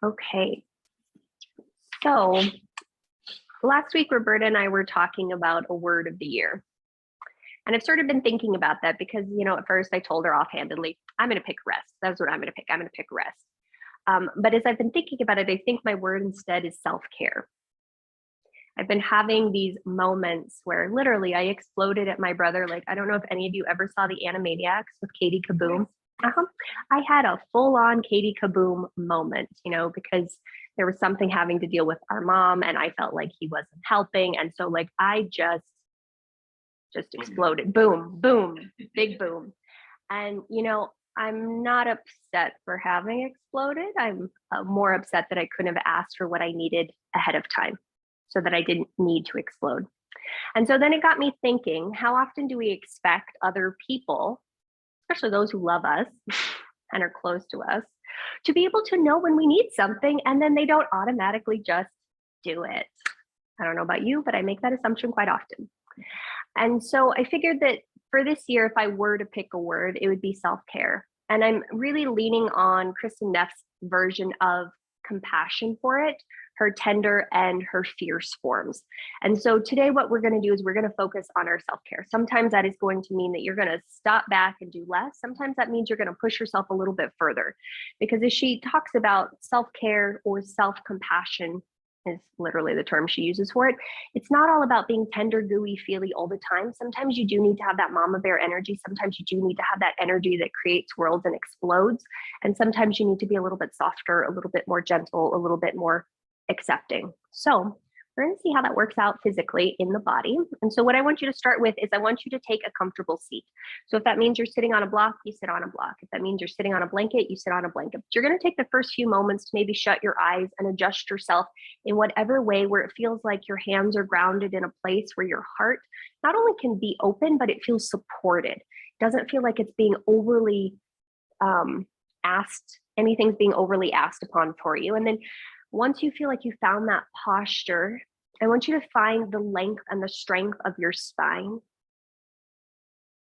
Okay. So last week, Roberta and I were talking about a word of the year. And I've sort of been thinking about that because, at first I told her offhandedly, I'm going to pick rest. That's what I'm going to pick. I'm going to pick rest. But as I've been thinking about it, I think my word instead is self-care. I've been having these moments where literally I exploded at my brother. Like, I don't know if any of you ever saw the Animaniacs with Katie Kaboom. I had a full-on Katie Kaboom moment, because there was something having to deal with our mom and I felt like he wasn't helping. And so like, I just exploded. Boom, boom, big boom. And, I'm not upset for having exploded. I'm more upset that I couldn't have asked for what I needed ahead of time so that I didn't need to explode. And so then it got me thinking, how often do we expect other people, especially those who love us and are close to us, to be able to know when we need something and then they don't automatically just do it? I don't know about you, but I make that assumption quite often. And so I figured that for this year, if I were to pick a word, it would be self-care. And I'm really leaning on Kristin Neff's version of compassion for it, her tender and her fierce forms. And so today what we're going to do is we're going to focus on our self-care. Sometimes that is going to mean that you're going to stop back and do less. Sometimes that means you're going to push yourself a little bit further, because as she talks about self-care or self-compassion, is literally the term she uses for it. It's not all about being tender, gooey, feely all the time. Sometimes you do need to have that mama bear energy. Sometimes you do need to have that energy that creates worlds and explodes. And sometimes you need to be a little bit softer, a little bit more gentle, a little bit more accepting. So we're going to see how that works out physically in the body. And so what I want you to start with is I want you to take a comfortable seat. So if that means you're sitting on a block, you sit on a block. If that means you're sitting on a blanket, you sit on a blanket. But you're going to take the first few moments to maybe shut your eyes and adjust yourself in whatever way where it feels like your hands are grounded in a place where your heart not only can be open, but it feels supported. It doesn't feel like it's being overly asked, anything's being overly asked upon for you. And then once you feel like you found that posture, I want you to find the length and the strength of your spine.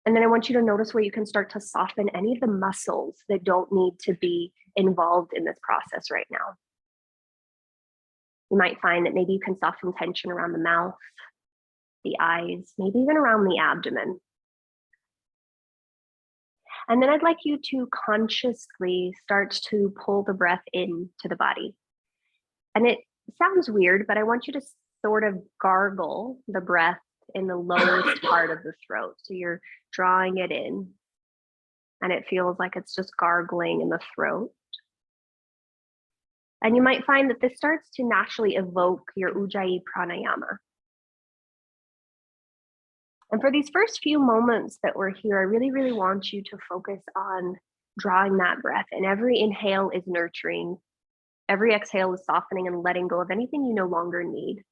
And then I want you to notice where you can start to soften any of the muscles that don't need to be involved in this process right now. You might find that maybe you can soften tension around the mouth, the eyes, maybe even around the abdomen. And then I'd like you to consciously start to pull the breath into the body. And it sounds weird, but I want you to sort of gargle the breath in the lowest part of the throat. So you're drawing it in and it feels like it's just gargling in the throat. And you might find that this starts to naturally evoke your Ujjayi pranayama. And for these first few moments that we're here, I really, really want you to focus on drawing that breath. And every inhale is nurturing. Every exhale is softening and letting go of anything you no longer need.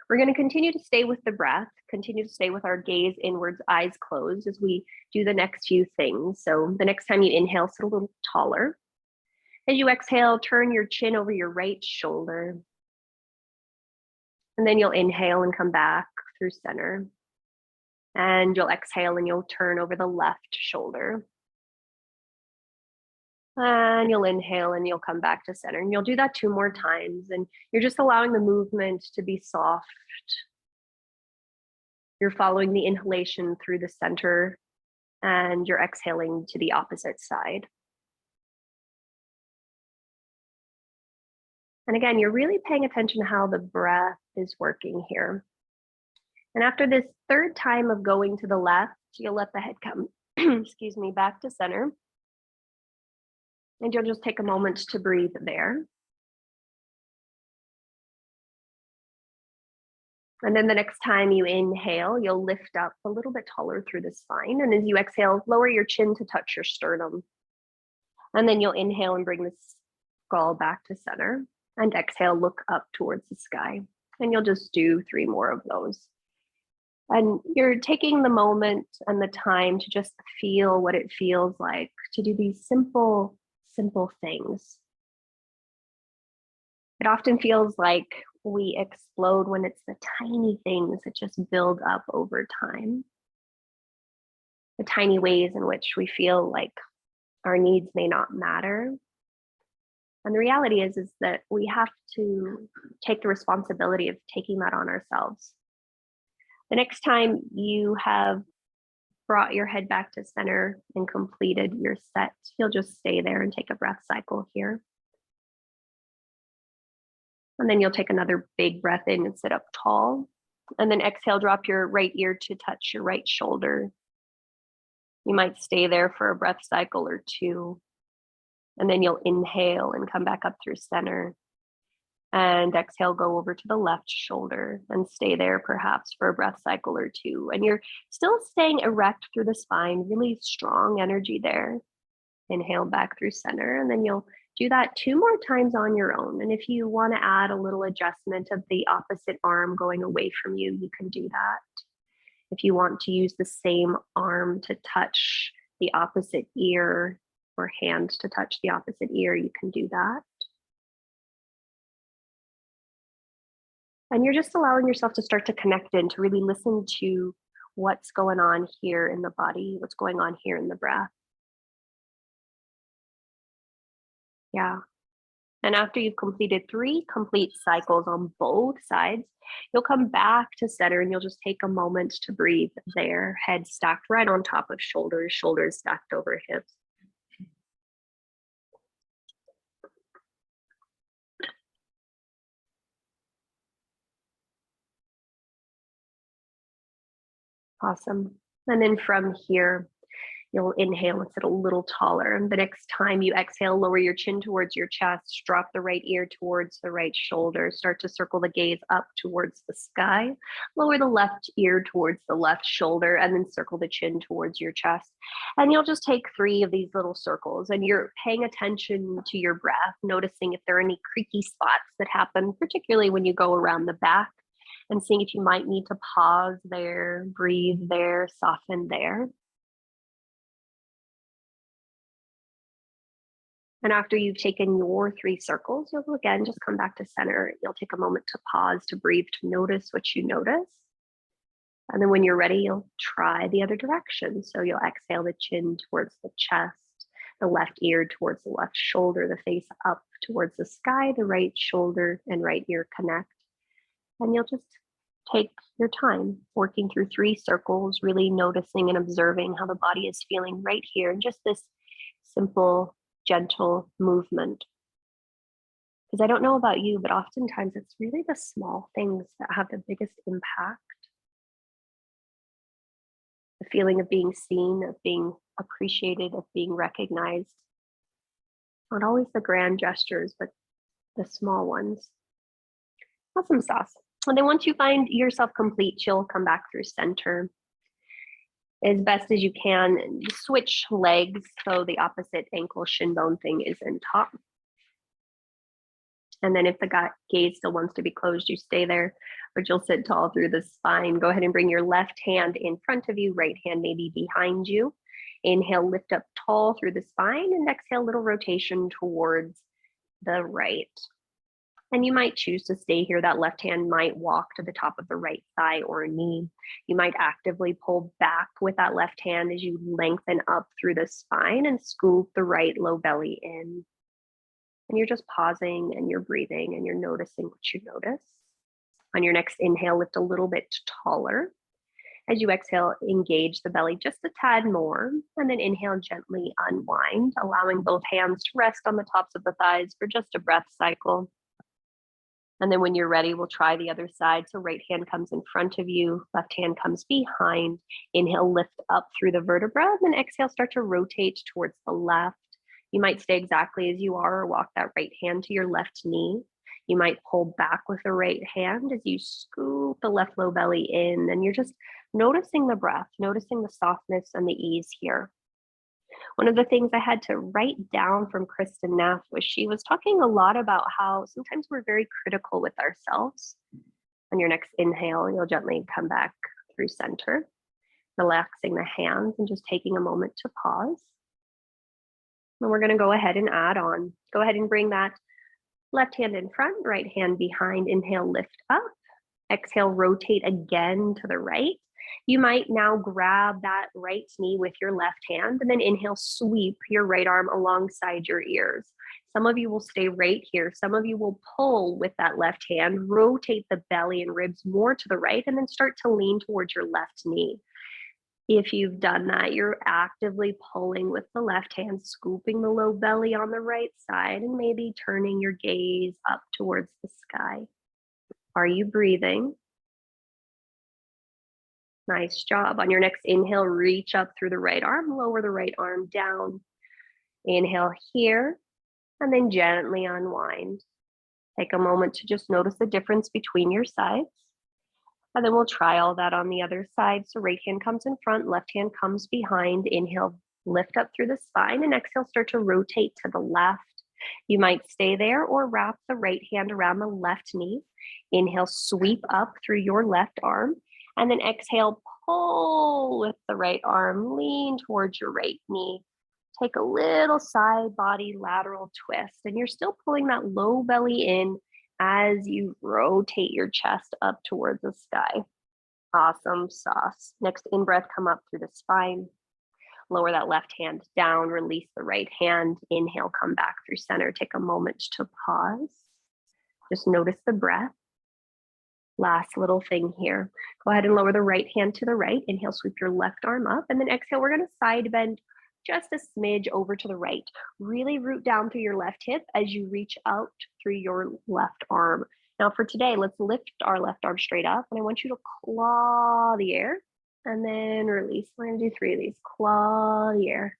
We're going to continue to stay with the breath, continue to stay with our gaze inwards, eyes closed as we do the next few things. So the next time you inhale, sit a little taller. As you exhale, turn your chin over your right shoulder. And then you'll inhale and come back through center. And you'll exhale and you'll turn over the left shoulder. And you'll inhale and you'll come back to center. And you'll do that 2 more times. And you're just allowing the movement to be soft. You're following the inhalation through the center and you're exhaling to the opposite side. And again, you're really paying attention to how the breath is working here. And after this 3rd time of going to the left, you'll let the head come, excuse me, back to center. And you'll just take a moment to breathe there. And then the next time you inhale, you'll lift up a little bit taller through the spine. And as you exhale, lower your chin to touch your sternum. And then you'll inhale and bring the skull back to center. And exhale, look up towards the sky. And you'll just do 3 more of those. And you're taking the moment and the time to just feel what it feels like to do these simple things. It often feels like we explode when it's the tiny things that just build up over time. The tiny ways in which we feel like our needs may not matter. And the reality is that we have to take the responsibility of taking that on ourselves. The next time you have brought your head back to center and completed your set, you'll just stay there and take a breath cycle here. And then you'll take another big breath in and sit up tall. And then exhale, drop your right ear to touch your right shoulder. You might stay there for a breath cycle or two. And then you'll inhale and come back up through center. And exhale, go over to the left shoulder and stay there perhaps for a breath cycle or two. And you're still staying erect through the spine, really strong energy there. Inhale back through center, and then you'll do that 2 more times on your own. And if you want to add a little adjustment of the opposite arm going away from you, you can do that. If you want to use the same arm to touch the opposite ear or hand to touch the opposite ear, you can do that. And you're just allowing yourself to start to connect in, to really listen to what's going on here in the body, what's going on here in the breath. Yeah. And after you've completed 3 complete cycles on both sides, you'll come back to center and you'll just take a moment to breathe there, head stacked right on top of shoulders, shoulders stacked over hips. Awesome. And then from here, you'll inhale and sit a little taller. And the next time you exhale, lower your chin towards your chest, drop the right ear towards the right shoulder, start to circle the gaze up towards the sky, lower the left ear towards the left shoulder, and then circle the chin towards your chest. And you'll just take 3 of these little circles, and you're paying attention to your breath, noticing if there are any creaky spots that happen, particularly when you go around the back, and seeing if you might need to pause there, breathe there, soften there. And after you've taken your 3 circles, you'll again just come back to center. You'll take a moment to pause, to breathe, to notice what you notice. And then when you're ready, you'll try the other direction. So you'll exhale the chin towards the chest, the left ear towards the left shoulder, the face up towards the sky, the right shoulder and right ear connect. And you'll just take your time working through 3 circles, really noticing and observing how the body is feeling right here. And just this simple, gentle movement. Because I don't know about you, but oftentimes it's really the small things that have the biggest impact. The feeling of being seen, of being appreciated, of being recognized. Not always the grand gestures, but the small ones. Awesome sauce. And then once you find yourself complete, you'll come back through center as best as you can. Switch legs so the opposite ankle shin bone thing is in top. And then if the gaze still wants to be closed, you stay there, but you'll sit tall through the spine. Go ahead and bring your left hand in front of you, right hand maybe behind you. Inhale, lift up tall through the spine, and exhale, little rotation towards the right. And you might choose to stay here. That left hand might walk to the top of the right thigh or knee. You might actively pull back with that left hand as you lengthen up through the spine and scoop the right low belly in. And you're just pausing and you're breathing and you're noticing what you notice. On your next inhale, lift a little bit taller. As you exhale, engage the belly just a tad more. And then inhale, gently unwind, allowing both hands to rest on the tops of the thighs for just a breath cycle. And then when you're ready, we'll try the other side. So right hand comes in front of you, left hand comes behind. Inhale, lift up through the vertebra, and then exhale, start to rotate towards the left. You might stay exactly as you are or walk that right hand to your left knee. You might pull back with the right hand as you scoop the left low belly in, and you're just noticing the breath, noticing the softness and the ease here. One of the things I had to write down from Kristin Neff was she was talking a lot about how sometimes we're very critical with ourselves. On your next inhale, you'll gently come back through center, relaxing the hands and just taking a moment to pause. And we're going to go ahead and add on. Go ahead and bring that left hand in front, right hand behind. Inhale, lift up. Exhale, rotate again to the right. You might now grab that right knee with your left hand and then inhale, sweep your right arm alongside your ears. Some of you will stay right here. Some of you will pull with that left hand, rotate the belly and ribs more to the right, and then start to lean towards your left knee. If you've done that, you're actively pulling with the left hand, scooping the low belly on the right side, and maybe turning your gaze up towards the sky. Are you breathing? Nice job. On your next inhale, reach up through the right arm, lower the right arm down. Inhale here, and then gently unwind. Take a moment to just notice the difference between your sides. And then we'll try all that on the other side. So right hand comes in front, left hand comes behind. Inhale, lift up through the spine, and exhale, start to rotate to the left. You might stay there or wrap the right hand around the left knee. Inhale, sweep up through your left arm, and then exhale, pull with the right arm, lean towards your right knee. Take a little side body lateral twist, and you're still pulling that low belly in as you rotate your chest up towards the sky. Awesome sauce. Next in breath, come up through the spine. Lower that left hand down, release the right hand. Inhale, come back through center. Take a moment to pause. Just notice the breath. Last little thing here. Go ahead and lower the right hand to the right. Inhale, sweep your left arm up, and then exhale, we're gonna side bend just a smidge over to the right. Really root down through your left hip as you reach out through your left arm. Now for today, let's lift our left arm straight up, and I want you to claw the air and then release. We're gonna do 3 of these. Claw the air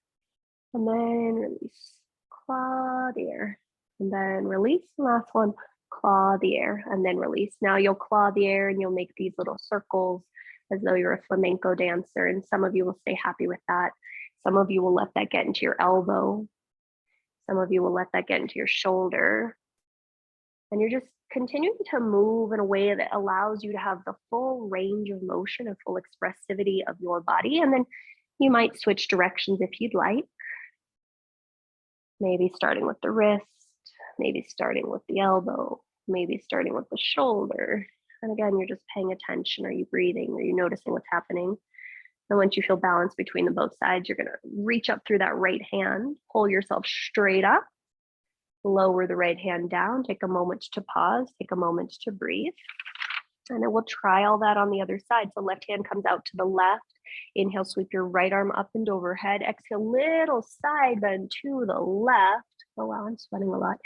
and then release. Claw the air and then release. Last one, claw the air and then release. Now you'll claw the air and you'll make these little circles as though you're a flamenco dancer, and some of you will stay happy with that. Some of you will let that get into your elbow. Some of you will let that get into your shoulder. And you're just continuing to move in a way that allows you to have the full range of motion and full expressivity of your body. And then you might switch directions if you'd like. Maybe starting with the wrist, maybe starting with the elbow, maybe starting with the shoulder. And again, you're just paying attention. Are you breathing? Are you noticing what's happening? And once you feel balance between the both sides, you're going to reach up through that right hand, pull yourself straight up, lower the right hand down, take a moment to pause, take a moment to breathe. And then we'll try all that on the other side. So left hand comes out to the left. Inhale, sweep your right arm up and overhead. Exhale, little side bend to the left. Oh wow, I'm sweating a lot.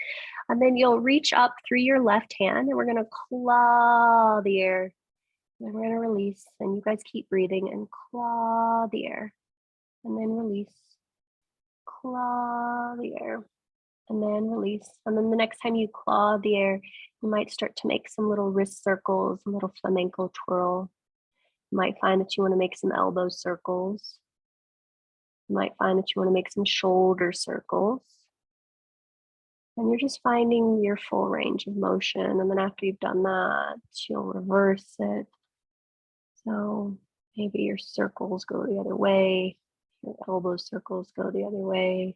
And then you'll reach up through your left hand, and we're going to claw the air. And we're going to release, and you guys keep breathing and claw the air, and then release, claw the air, and then release. And then the next time you claw the air, you might start to make some little wrist circles, a little flamenco twirl. You might find that you want to make some elbow circles. You might find that you want to make some shoulder circles. And you're just finding your full range of motion. And then after you've done that, you'll reverse it. So maybe your circles go the other way, your elbow circles go the other way,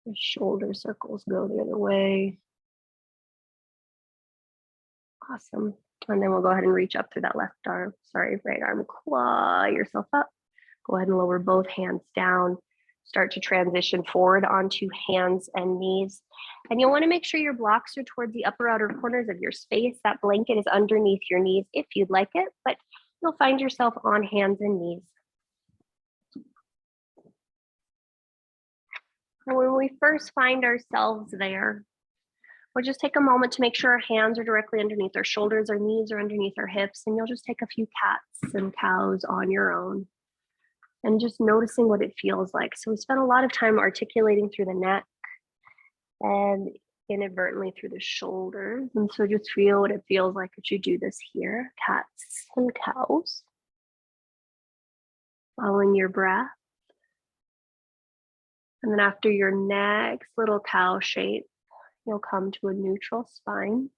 your shoulder circles go the other way. Awesome. And then we'll go ahead and reach up through that right arm, claw yourself up. Go ahead and lower both hands down. Start to transition forward onto hands and knees. And you'll want to make sure your blocks are towards the upper outer corners of your space. That blanket is underneath your knees if you'd like it, but you'll find yourself on hands and knees. And when we first find ourselves there, we'll just take a moment to make sure our hands are directly underneath our shoulders, our knees are underneath our hips, and you'll just take a few cats and cows on your own. And just noticing what it feels like. So we spent a lot of time articulating through the neck and inadvertently through the shoulders. And so just feel what it feels like as you do this here, cats and cows. Following your breath. And then after your next little cow shape, you'll come to a neutral spine.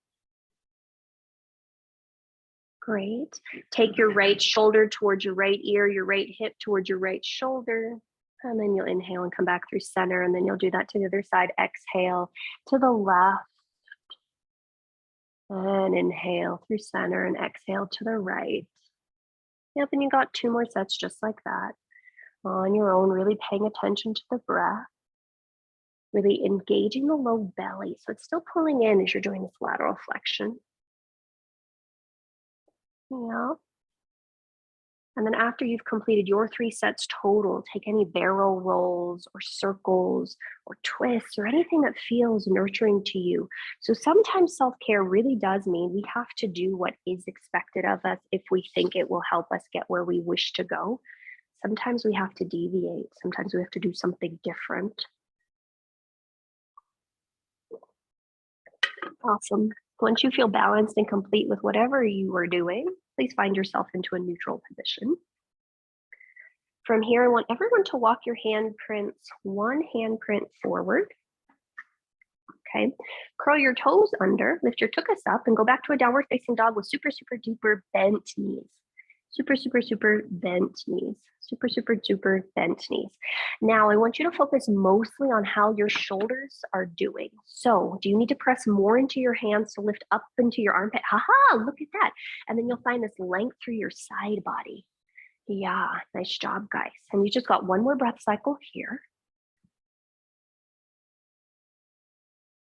Great. Take your right shoulder towards your right ear, your right hip towards your right shoulder. And then you'll inhale and come back through center. And then you'll do that to the other side. Exhale to the left. And inhale through center and exhale to the right. Yep, and you got 2 more sets just like that. On your own, really paying attention to the breath, really engaging the low belly. So it's still pulling in as you're doing this lateral flexion. Yeah. And then after you've completed your 3 sets total, take any barrel rolls or circles or twists or anything that feels nurturing to you. So sometimes self-care really does mean we have to do what is expected of us if we think it will help us get where we wish to go. Sometimes we have to deviate. Sometimes we have to do something different. Awesome. Once you feel balanced and complete with whatever you are doing, please find yourself into a neutral position. From here, I want everyone to walk your handprints 1 handprint forward. Okay. Curl your toes under, lift your tuchus up, and go back to a downward facing dog with super, super duper bent knees. Super, super, super bent knees. Super, super duper bent knees. Now, I want you to focus mostly on how your shoulders are doing. So, do you need to press more into your hands to lift up into your armpit? Haha, look at that. And then you'll find this length through your side body. Yeah, nice job, guys. And you just got 1 more breath cycle here.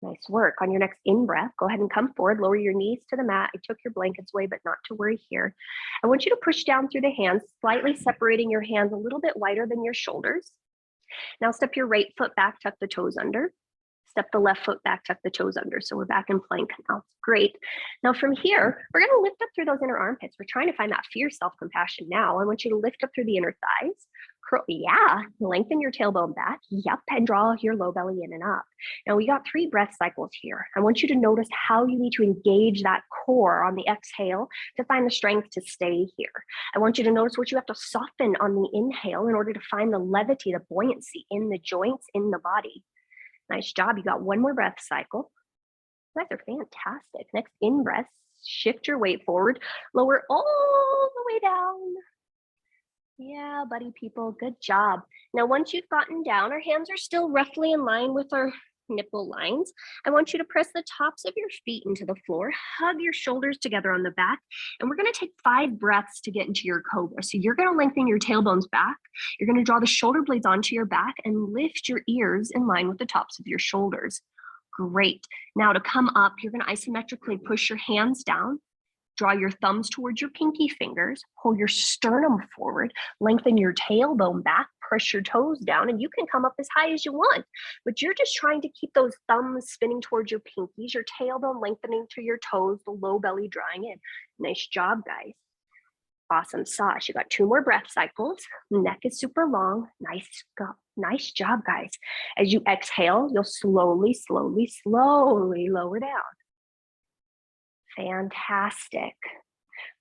Nice work. On your next in-breath, go ahead and come forward, lower your knees to the mat. I took your blankets away, but not to worry here. I want you to push down through the hands, slightly separating your hands a little bit wider than your shoulders. Now step your right foot back, tuck the toes under. Step the left foot back, tuck the toes under. So we're back in plank now. Great. Now from here, we're going to lift up through those inner armpits. We're trying to find that fierce self-compassion now. I want you to lift up through the inner thighs. Curl, yeah, lengthen your tailbone back. Yep, and draw your low belly in and up. Now we got 3 breath cycles here. I want you to notice how you need to engage that core on the exhale to find the strength to stay here. I want you to notice what you have to soften on the inhale in order to find the levity, the buoyancy in the joints, in the body. Nice job. You got 1 more breath cycle. You guys are fantastic. Next in breath, shift your weight forward, lower all the way down. Yeah, buddy people, good job. Now, once you've gotten down, our hands are still roughly in line with our nipple lines. I want you to press the tops of your feet into the floor, hug your shoulders together on the back, and we're going to take 5 breaths to get into your cobra. So you're going to lengthen your tailbones back. You're going to draw the shoulder blades onto your back and lift your ears in line with the tops of your shoulders. Great. Now to come up, you're going to isometrically push your hands down. Draw your thumbs towards your pinky fingers, pull your sternum forward, lengthen your tailbone back, press your toes down, and you can come up as high as you want. But you're just trying to keep those thumbs spinning towards your pinkies, your tailbone lengthening to your toes, the low belly drawing in. Nice job, guys. Awesome sauce. You got 2 more breath cycles. Neck is super long. Nice job, guys. As you exhale, you'll slowly, slowly, slowly lower down. Fantastic.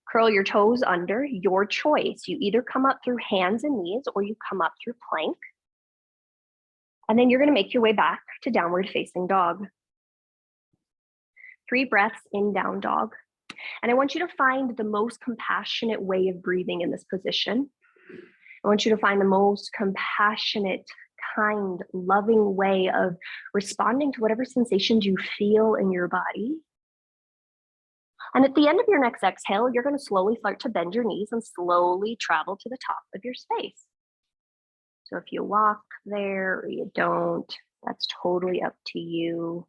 Curl your toes under, your choice. You either come up through hands and knees or you come up through plank. And then you're going to make your way back to downward facing dog. 3 breaths in down dog. And I want you to find the most compassionate way of breathing in this position. I want you to find the most compassionate, kind, loving way of responding to whatever sensations you feel in your body. And at the end of your next exhale, you're going to slowly start to bend your knees and slowly travel to the top of your space. So if you walk there or you don't, that's totally up to you.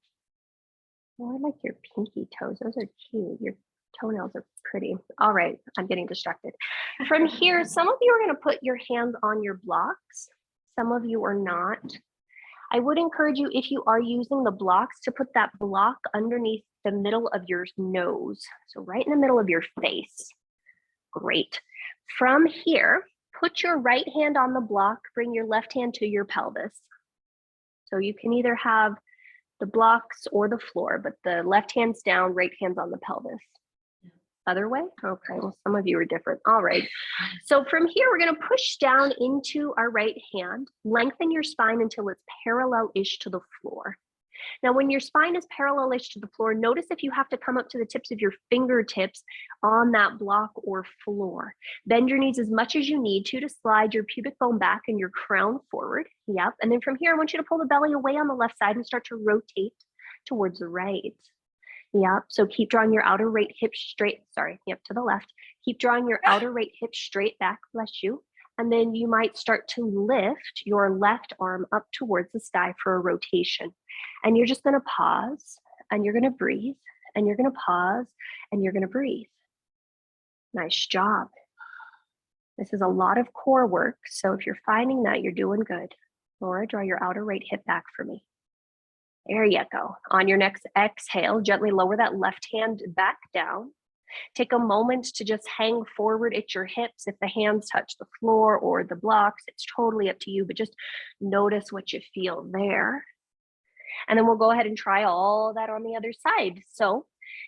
Oh, I like your pinky toes. Those are cute. Your toenails are pretty. All right, I'm getting distracted. From here, some of you are going to put your hands on your blocks. Some of you are not. I would encourage you, if you are using the blocks, to put that block underneath the middle of your nose. So right in the middle of your face. Great. From here, put your right hand on the block, bring your left hand to your pelvis. So you can either have the blocks or the floor, but the left hand's down, right hand's on the pelvis. Other way? Okay, well, some of you are different. All right. So from here, we're going to push down into our right hand, lengthen your spine until it's parallel-ish to the floor. Now, when your spine is parallel-ish to the floor, notice if you have to come up to the tips of your fingertips on that block or floor. Bend your knees as much as you need to slide your pubic bone back and your crown forward. Yep. And then from here, I want you to pull the belly away on the left side and start to rotate towards the right. Yep. So keep drawing your outer right hip straight. Sorry. Yep. To the left. Keep drawing your outer right hip straight back. Bless you. And then you might start to lift your left arm up towards the sky for a rotation. And you're just going to pause and you're going to breathe and you're going to pause and you're going to breathe. Nice job. This is a lot of core work. So if you're finding that, you're doing good. Laura, draw your outer right hip back for me. There you go. On your next exhale, gently lower that left hand back down. Take a moment to just hang forward at your hips. If the hands touch the floor or the blocks, it's totally up to you, but just notice what you feel there. And then we'll go ahead and try all that on the other side. So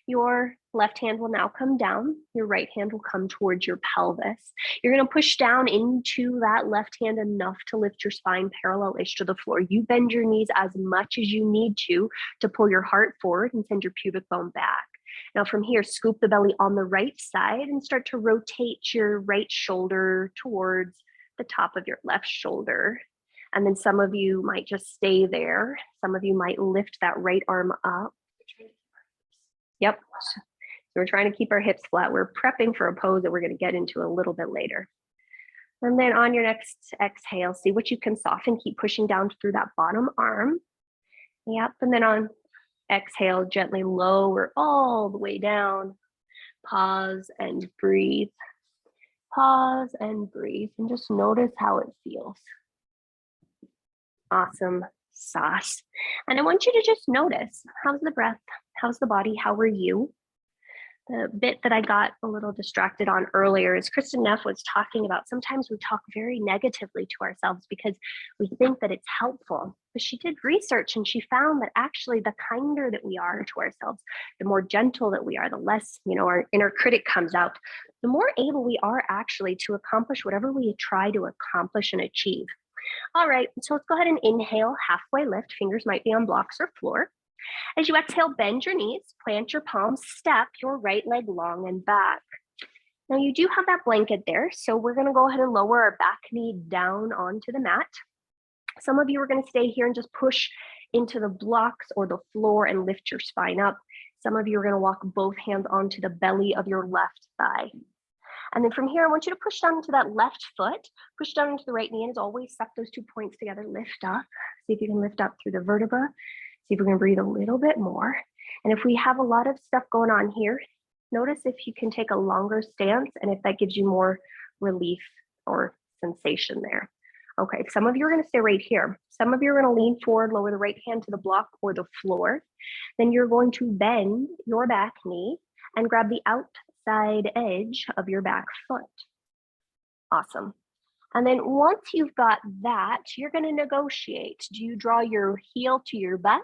your left hand will now come down. Your right hand will come towards your pelvis. You're going to push down into that left hand enough to lift your spine parallel-ish to the floor. You bend your knees as much as you need to pull your heart forward and send your pubic bone back. Now from here, scoop the belly on the right side and start to rotate your right shoulder towards the top of your left shoulder. And then some of you might just stay there. Some of you might lift that right arm up. Yep. So we're trying to keep our hips flat. We're prepping for a pose that we're going to get into a little bit later. And then on your next exhale, see what you can soften. Keep pushing down through that bottom arm. Yep. And then on exhale, gently lower all the way down. Pause and breathe. Pause and breathe. And just notice how it feels. Awesome sauce. And I want you to just notice, how's the breath? How's the body? How are you? The bit that I got a little distracted on earlier is Kristin Neff was talking about sometimes we talk very negatively to ourselves because we think that it's helpful. But she did research and she found that actually the kinder that we are to ourselves, the more gentle that we are, the less, our inner critic comes out, the more able we are actually to accomplish whatever we try to accomplish and achieve. All right, so let's go ahead and inhale, halfway lift. Fingers might be on blocks or floor. As you exhale, bend your knees, plant your palms, step your right leg long and back. Now you do have that blanket there, so we're gonna go ahead and lower our back knee down onto the mat. Some of you are gonna stay here and just push into the blocks or the floor and lift your spine up. Some of you are gonna walk both hands onto the belly of your left thigh. And then from here, I want you to push down into that left foot, push down into the right knee, and as always, suck those 2 points together, lift up. See if you can lift up through the vertebra. See if we can breathe a little bit more. And if we have a lot of stuff going on here, notice if you can take a longer stance and if that gives you more relief or sensation there. Okay, some of you are gonna stay right here. Some of you are gonna lean forward, lower the right hand to the block or the floor. Then you're going to bend your back knee and grab the outside edge of your back foot. Awesome. And then once you've got that, you're going to negotiate. Do you draw your heel to your butt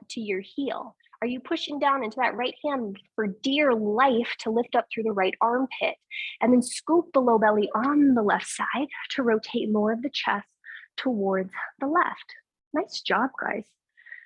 to your heel? Are you pushing down into that right hand for dear life to lift up through the right armpit? And then scoop the low belly on the left side to rotate more of the chest towards the left. Nice job, guys.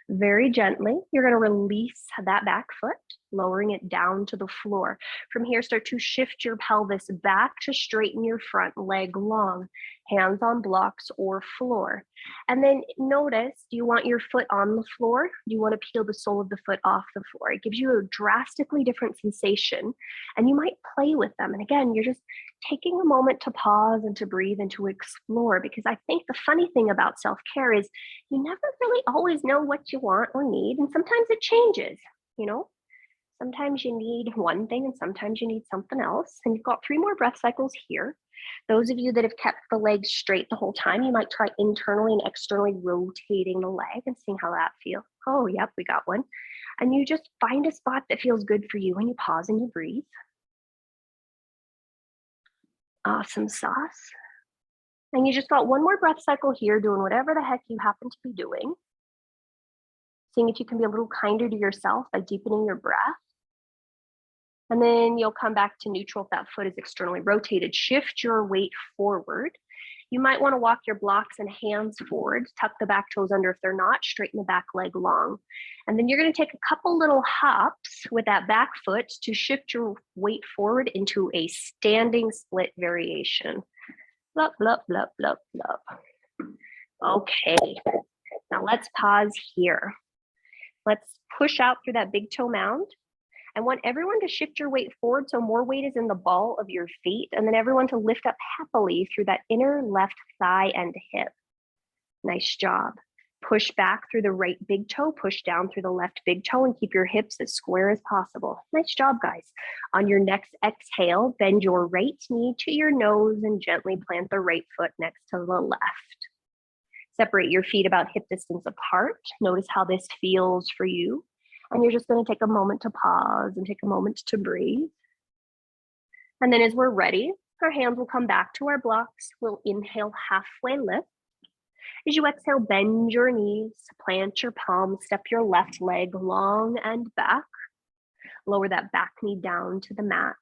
Very gently, you're going to release that back foot, lowering it down to the floor. From here, start to shift your pelvis back to straighten your front leg long, hands on blocks or floor. And then notice, do you want your foot on the floor? Do you want to peel the sole of the foot off the floor? It gives you a drastically different sensation, and you might play with them. And again, you're just taking a moment to pause and to breathe and to explore, because I think the funny thing about self-care is you never really always know what you want or need, and sometimes it changes, Sometimes you need one thing and sometimes you need something else. And you've got 3 more breath cycles here. Those of you that have kept the legs straight the whole time, you might try internally and externally rotating the leg and seeing how that feels. Oh, yep, we got one. And you just find a spot that feels good for you and you pause and you breathe. Awesome sauce. And you just got 1 more breath cycle here, doing whatever the heck you happen to be doing. Seeing if you can be a little kinder to yourself by deepening your breath. And then you'll come back to neutral if that foot is externally rotated. Shift your weight forward. You might want to walk your blocks and hands forward, tuck the back toes under if they're not, straighten the back leg long. And then you're going to take a couple little hops with that back foot to shift your weight forward into a standing split variation. Blup, blup, blup, blup, blup. Okay, now let's pause here. Let's push out through that big toe mound. I want everyone to shift your weight forward so more weight is in the ball of your feet, and then everyone to lift up happily through that inner left thigh and hip. Nice job. Push back through the right big toe, push down through the left big toe, and keep your hips as square as possible. Nice job, guys. On your next exhale, bend your right knee to your nose and gently plant the right foot next to the left. Separate your feet about hip distance apart. Notice how this feels for you. And you're just going to take a moment to pause and take a moment to breathe. And then as we're ready, our hands will come back to our blocks. We'll inhale, halfway lift. As you exhale, bend your knees, plant your palms, step your left leg long and back. Lower that back knee down to the mat.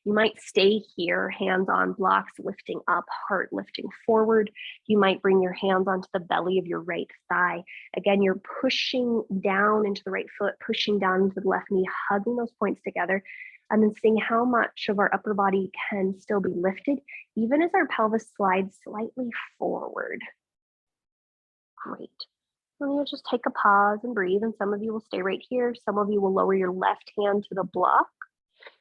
You might stay here, hands on blocks, lifting up, heart lifting forward. You might bring your hands onto the belly of your right thigh. Again, you're pushing down into the right foot, pushing down into the left knee, hugging those points together, and then seeing how much of our upper body can still be lifted, even as our pelvis slides slightly forward. Great. And you'll just take a pause and breathe, and some of you will stay right here. Some of you will lower your left hand to the block.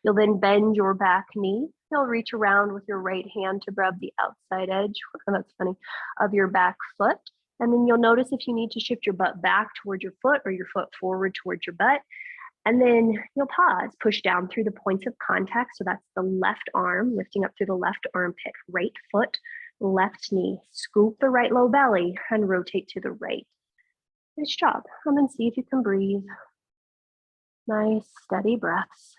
You'll then bend your back knee. You'll reach around with your right hand to grab the outside edge, that's funny, of your back foot. And then you'll notice if you need to shift your butt back towards your foot or your foot forward towards your butt. And then you'll pause, push down through the points of contact. So that's the left arm, lifting up through the left armpit, right foot, left knee, scoop the right low belly and rotate to the right. Nice job. And then see if you can breathe. Nice, steady breaths.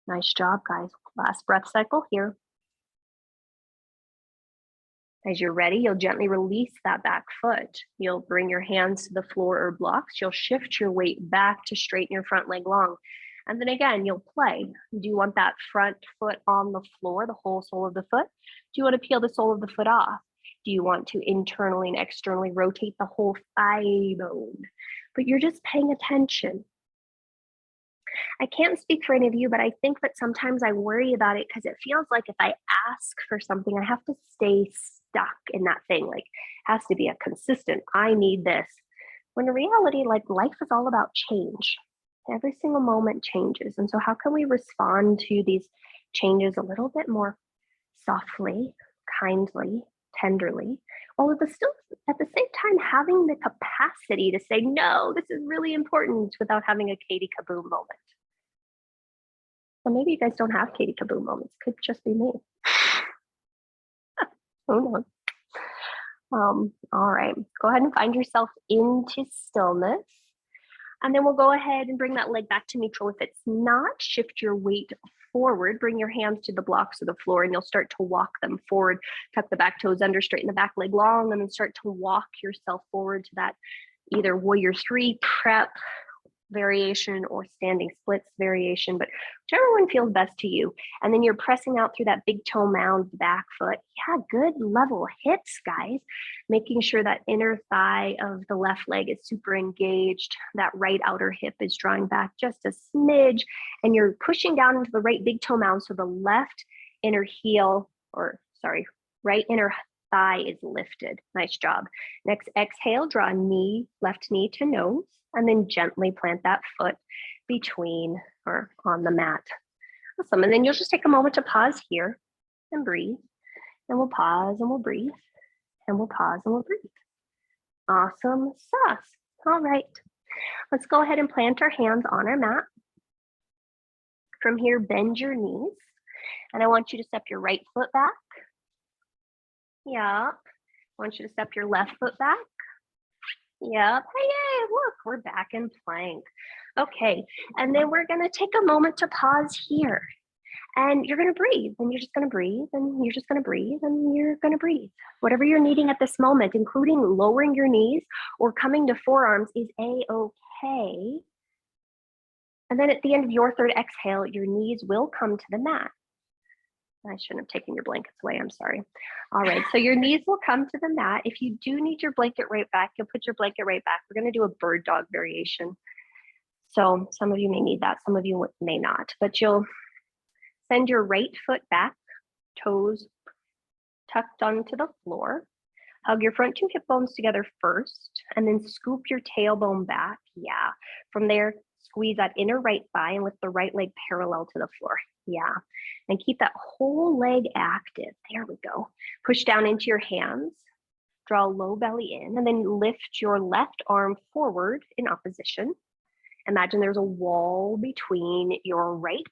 Nice job, guys. Last breath cycle here. As you're ready, you'll gently release that back foot. You'll bring your hands to the floor or blocks. You'll shift your weight back to straighten your front leg long. And then again, you'll play. Do you want that front foot on the floor, the whole sole of the foot? Do you want to peel the sole of the foot off? Do you want to internally and externally rotate the whole thigh bone? But you're just paying attention. I can't speak for any of you, but I think that sometimes I worry about it because it feels like if I ask for something, I have to stay stuck in that thing. Like, it has to be a consistent, I need this. When in reality, like, life is all about change. Every single moment changes. And so how can we respond to these changes a little bit more softly, kindly, tenderly, while at the same time having the capacity to say, no, this is really important, without having a Katie Kaboom moment. So maybe you guys don't have Katie Kaboom moments. Could just be me. Who knows? All right, go ahead and find yourself into stillness. And then we'll go ahead and bring that leg back to neutral. If it's not, shift your weight forward, bring your hands to the blocks of the floor, and you'll start to walk them forward. Tuck the back toes under, straighten the back leg long, and then start to walk yourself forward to that either warrior 3 prep variation or standing splits variation, but whichever one feels best to you. And then you're pressing out through that big toe mound back foot. Yeah, good level hips, guys. Making sure that inner thigh of the left leg is super engaged. That right outer hip is drawing back just a smidge. And you're pushing down into the right big toe mound. So the left inner heel, right inner thigh is lifted. Nice job. Next exhale, draw left knee to nose. And then gently plant that foot between or on the mat. Awesome. And then you'll just take a moment to pause here and breathe. And we'll pause and we'll breathe. And we'll pause and we'll breathe. Awesome sauce. All right. Let's go ahead and plant our hands on our mat. From here, bend your knees. And I want you to step your right foot back. Yep. I want you to step your left foot back. Yep. Hey, look, we're back in plank. Okay. And then we're going to take a moment to pause here. And you're going to breathe. And you're just going to breathe. And you're just going to breathe. And you're going to breathe. Whatever you're needing at this moment, including lowering your knees or coming to forearms, is A-okay. And then at the end of your third exhale, your knees will come to the mat. I shouldn't have taken your blankets away. I'm sorry. All right. So your knees will come to the mat. If you do need your blanket right back, you'll put your blanket right back. We're going to do a bird dog variation. So some of you may need that. Some of you may not. But you'll send your right foot back, toes tucked onto the floor. Hug your front 2 hip bones together first, and then scoop your tailbone back. Yeah. From there, squeeze that inner right thigh and lift the right leg parallel to the floor. Yeah. And keep that whole leg active. There we go. Push down into your hands. Draw a low belly in, and then lift your left arm forward in opposition. Imagine there's a wall between your left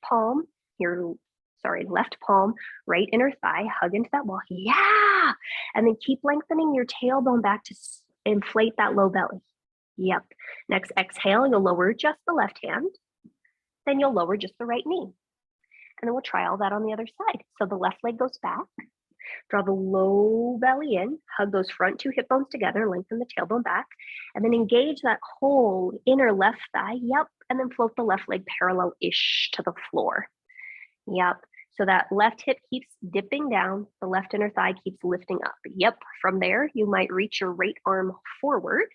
palm, right inner thigh, hug into that wall. Yeah. And then keep lengthening your tailbone back to inflate that low belly. Yep. Next exhale, you'll lower just the left hand. Then you'll lower just the right knee. And then we'll try all that on the other side. So the left leg goes back. Draw the low belly in, hug those front 2 hip bones together, lengthen the tailbone back, and then engage that whole inner left thigh. Yep. And then float the left leg parallel-ish to the floor. Yep. So that left hip keeps dipping down, the left inner thigh keeps lifting up. Yep. From there, you might reach your right arm forward,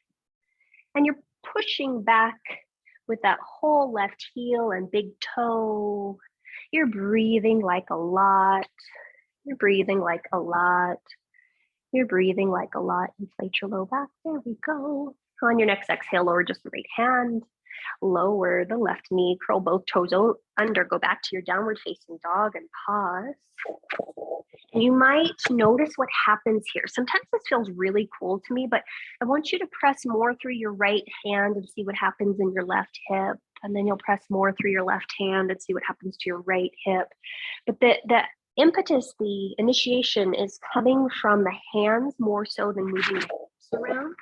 and you're pushing back with that whole left heel and big toe. You're breathing like a lot. You're breathing like a lot. You're breathing like a lot. Inflate your low back. There we go. On your next exhale, lower just the right hand. Lower the left knee. Curl both toes under. Go back to your downward facing dog and pause. And you might notice what happens here. Sometimes this feels really cool to me, but I want you to press more through your right hand and see what happens in your left hip. And then you'll press more through your left hand and see what happens to your right hip. But the impetus, the initiation is coming from the hands more so than moving the hips around.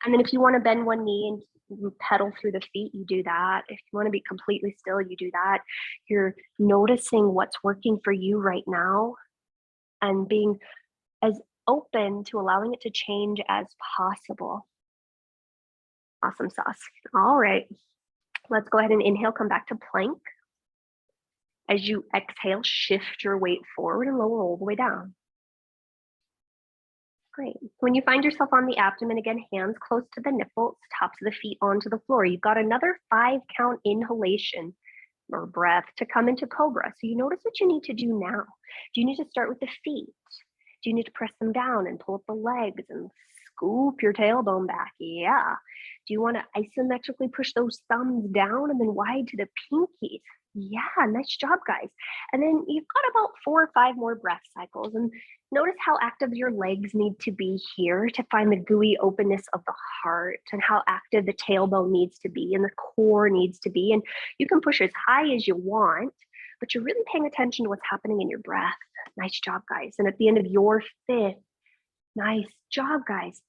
And then if you want to bend one knee and pedal through the feet, you do that. If you want to be completely still, you do that. You're noticing what's working for you right now and being as open to allowing it to change as possible. Awesome sauce. All right. Let's go ahead and inhale, come back to plank. As you exhale, shift your weight forward and lower all the way down. Great. When you find yourself on the abdomen, again, hands close to the nipples, tops of the feet onto the floor. You've got another 5-count inhalation or breath to come into cobra. So you notice what you need to do now. Do you need to start with the feet? Do you need to press them down and pull up the legs and scoop your tailbone back? Yeah. Do you want to isometrically push those thumbs down and then wide to the pinkies? Yeah, nice job, guys. And then you've got about 4 or 5 more breath cycles. And notice how active your legs need to be here to find the gooey openness of the heart and how active the tailbone needs to be and the core needs to be. And you can push as high as you want, but you're really paying attention to what's happening in your breath. Nice job, guys. And at the end of your 5th, nice job, guys.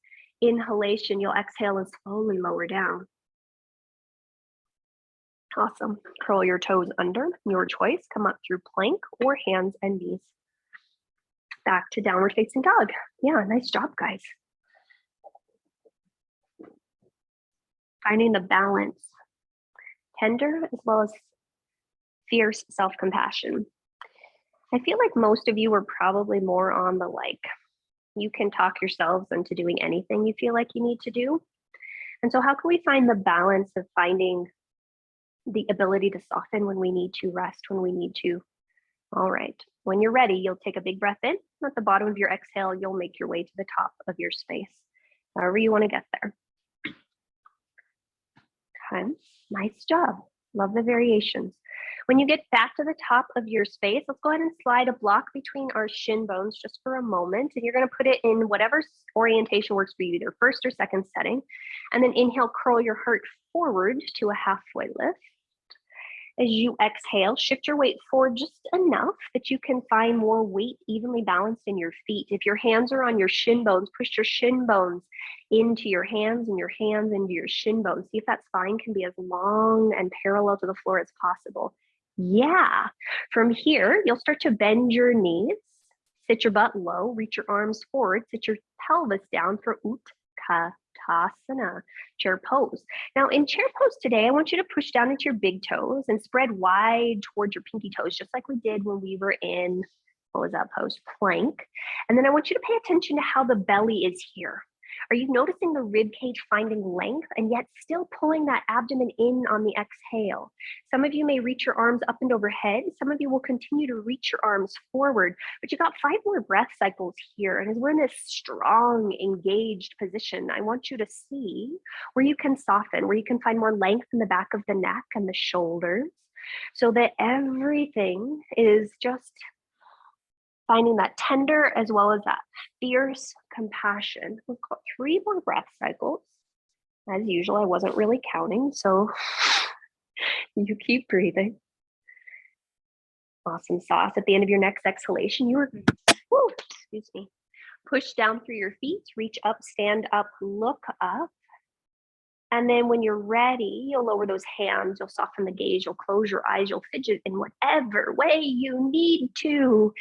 Inhalation, you'll exhale and slowly lower down. Awesome. Curl your toes under, your choice. Come up through plank or hands and knees. Back to downward facing dog. Yeah, nice job, guys. Finding the balance, tender as well as fierce self-compassion. I feel like most of you are probably more on the you can talk yourselves into doing anything you feel like you need to do. And so how can we find the balance of finding the ability to soften when we need to, rest when we need to? All right. When you're ready, you'll take a big breath in. At the bottom of your exhale, you'll make your way to the top of your space, however you want to get there. Okay, nice job. Love the variations. When you get back to the top of your space, let's go ahead and slide a block between our shin bones just for a moment. And you're going to put it in whatever orientation works for you, either first or second setting. And then inhale, curl your heart forward to a halfway lift. As you exhale, shift your weight forward just enough that you can find more weight evenly balanced in your feet. If your hands are on your shin bones, push your shin bones into your hands and your hands into your shin bones. See if that spine can be as long and parallel to the floor as possible. Yeah. From here, you'll start to bend your knees, sit your butt low, reach your arms forward, sit your pelvis down for Utkatasana, chair pose. Now in chair pose today, I want you to push down into your big toes and spread wide towards your pinky toes, just like we did when we were in, what was that pose? Plank. And then I want you to pay attention to how the belly is here. Are you noticing the rib cage finding length and yet still pulling that abdomen in on the exhale? Some of you may reach your arms up and overhead. Some of you will continue to reach your arms forward, but you got 5 more breath cycles here. And as we're in this strong, engaged position, I want you to see where you can soften, where you can find more length in the back of the neck and the shoulders, so that everything is just finding that tender as well as that fierce compassion. We've got 3 more breath cycles. As usual, I wasn't really counting, so you keep breathing. Awesome sauce. At the end of your next exhalation, you are, excuse me, push down through your feet, reach up, stand up, look up. And then when you're ready, you'll lower those hands, you'll soften the gaze, you'll close your eyes, you'll fidget in whatever way you need to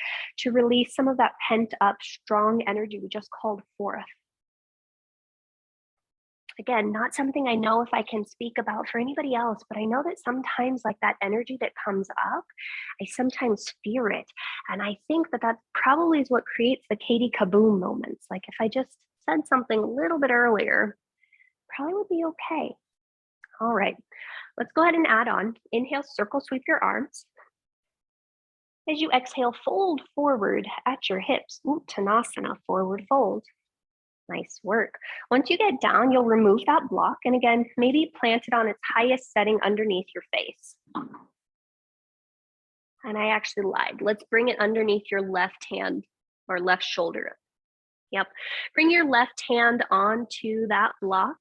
release some of that pent up strong energy we just called forth. Again, not something I know if I can speak about for anybody else, but I know that sometimes like that energy that comes up, I sometimes fear it. And I think that probably is what creates the Katie Kaboom moments. Like if I just said something a little bit earlier, probably would be okay. All right, let's go ahead and add on. Inhale, circle, sweep your arms. As you exhale, fold forward at your hips. Uttanasana, forward fold. Nice work. Once you get down, you'll remove that block. And again, maybe plant it on its highest setting underneath your face. And I actually lied. Let's bring it underneath your left hand or left shoulder. Yep. Bring your left hand onto that block.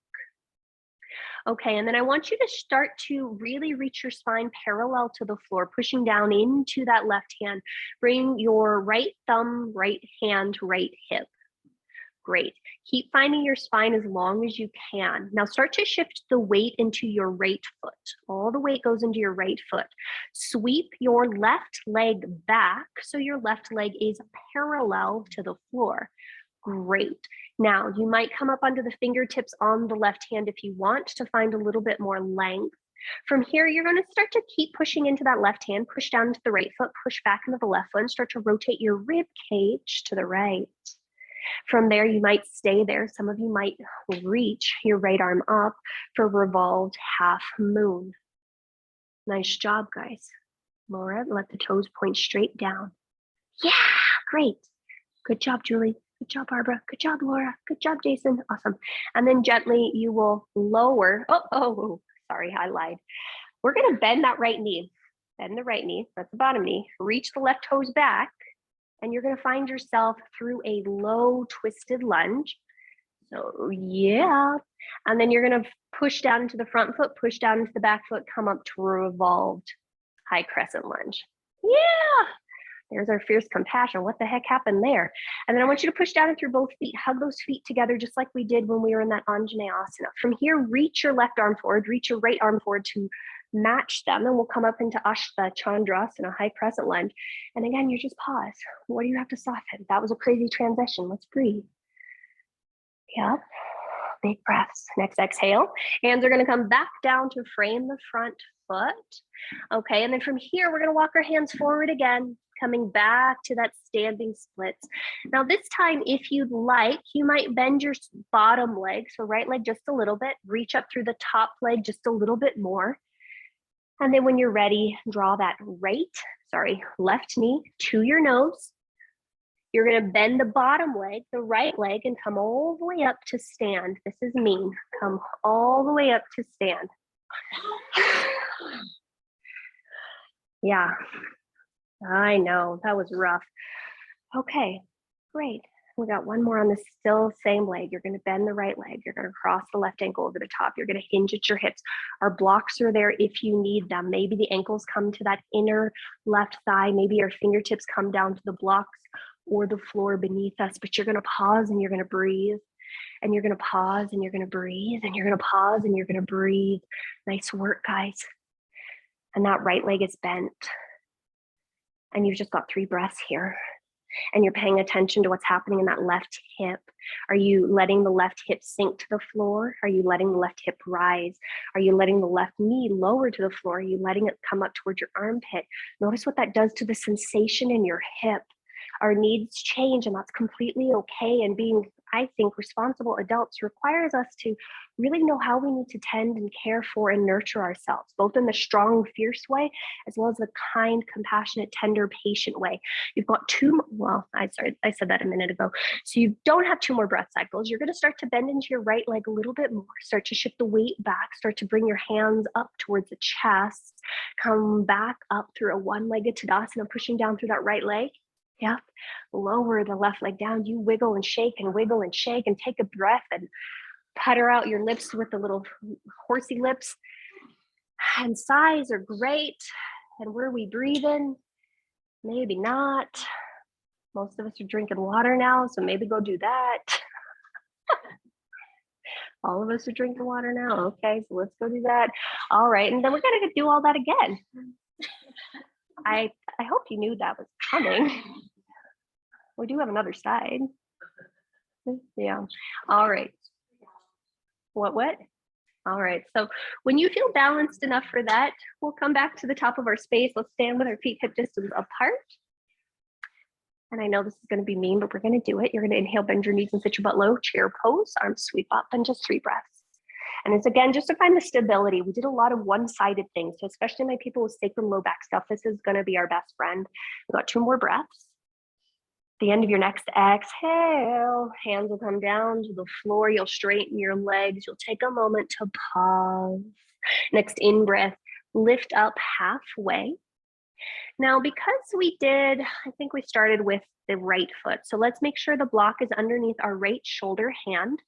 Okay, and then I want you to start to really reach your spine parallel to the floor, pushing down into that left hand. Bring your right thumb, right hand, right hip. Great. Keep finding your spine as long as you can. Now start to shift the weight into your right foot. All the weight goes into your right foot. Sweep your left leg back so your left leg is parallel to the floor. Great. Now you might come up under the fingertips on the left hand if you want to find a little bit more length. From here, you're going to start to keep pushing into that left hand, push down into the right foot, push back into the left foot, and start to rotate your rib cage to the right. From there, you might stay there. Some of you might reach your right arm up for revolved half moon. Nice job, guys. Laura, let the toes point straight down. Yeah, great. Good job, Julie. Good job, Barbara. Good job, Laura. Good job, Jason. Awesome. And then gently you will lower. Sorry, I lied. We're going to bend that right knee. Bend the right knee. That's the bottom knee. Reach the left toes back. And you're going to find yourself through a low twisted lunge. So yeah. And then you're going to push down into the front foot, push down into the back foot, come up to a revolved high crescent lunge. Yeah. There's our fierce compassion. What the heck happened there? And then I want you to push down through both feet. Hug those feet together just like we did when we were in that Anjaneyasana. From here, reach your left arm forward, reach your right arm forward to match them. And we'll come up into Ashta Chandrasana, high crescent lunge. And again, you just pause. What do you have to soften? That was a crazy transition. Let's breathe. Yep. Big breaths. Next exhale. Hands are going to come back down to frame the front foot. Okay. And then from here, we're going to walk our hands forward again, coming back to that standing splits. Now this time, if you'd like, you might bend your bottom leg. So right leg just a little bit, reach up through the top leg just a little bit more. And then when you're ready, draw that left knee to your nose. You're going to bend the bottom leg, the right leg, and come all the way up to stand. This is mean. Come all the way up to stand. Yeah, I know, that was rough. Okay, great. We got one more on the still same leg. You're going to bend the right leg. You're going to cross the left ankle over the top. You're going to hinge at your hips. Our blocks are there if you need them. Maybe the ankles come to that inner left thigh. Maybe your fingertips come down to the blocks or the floor beneath us, but you're going to pause and you're going to breathe. And you're going to pause and you're going to breathe. And you're going to pause and you're going to breathe. Nice work, guys. And that right leg is bent. And you've just got 3 breaths here. And you're paying attention to what's happening in that left hip. Are you letting the left hip sink to the floor? Are you letting the left hip rise? Are you letting the left knee lower to the floor? Are you letting it come up towards your armpit? Notice what that does to the sensation in your hip. Our needs change, and that's completely okay. And being, I think, responsible adults requires us to really know how we need to tend and care for and nurture ourselves, both in the strong, fierce way, as well as the kind, compassionate, tender, patient way. You've got I said that a minute ago. So you don't have 2 more breath cycles. You're going to start to bend into your right leg a little bit more, start to shift the weight back, start to bring your hands up towards the chest, come back up through a one-legged Tadasana, pushing down through that right leg. Yep. Lower the left leg down. You wiggle and shake and wiggle and shake, and take a breath and putter out your lips with the little horsey lips. And sighs are great. And were we breathing? Maybe not. Most of us are drinking water now, so maybe go do that. All of us are drinking water now. Okay, so let's go do that. All right, and then we're gonna do all that again. I hope you knew that was coming. We do have another side. Yeah. All right. What? All right. So when you feel balanced enough for that, we'll come back to the top of our space. Let's stand with our feet hip distance apart. And I know this is going to be mean, but we're going to do it. You're going to inhale, bend your knees and sit your butt low, chair pose, arms sweep up, and just 3 breaths. And it's, again, just to find the stability. We did a lot of one-sided things. So especially my people with sacrum low back stuff, this is going to be our best friend. We've got 2 more breaths. The end of your next exhale, hands will come down to the floor. You'll straighten your legs. You'll take a moment to pause. Next in breath, lift up halfway. Now, because I think we started with the right foot. So let's make sure the block is underneath our right shoulder hand.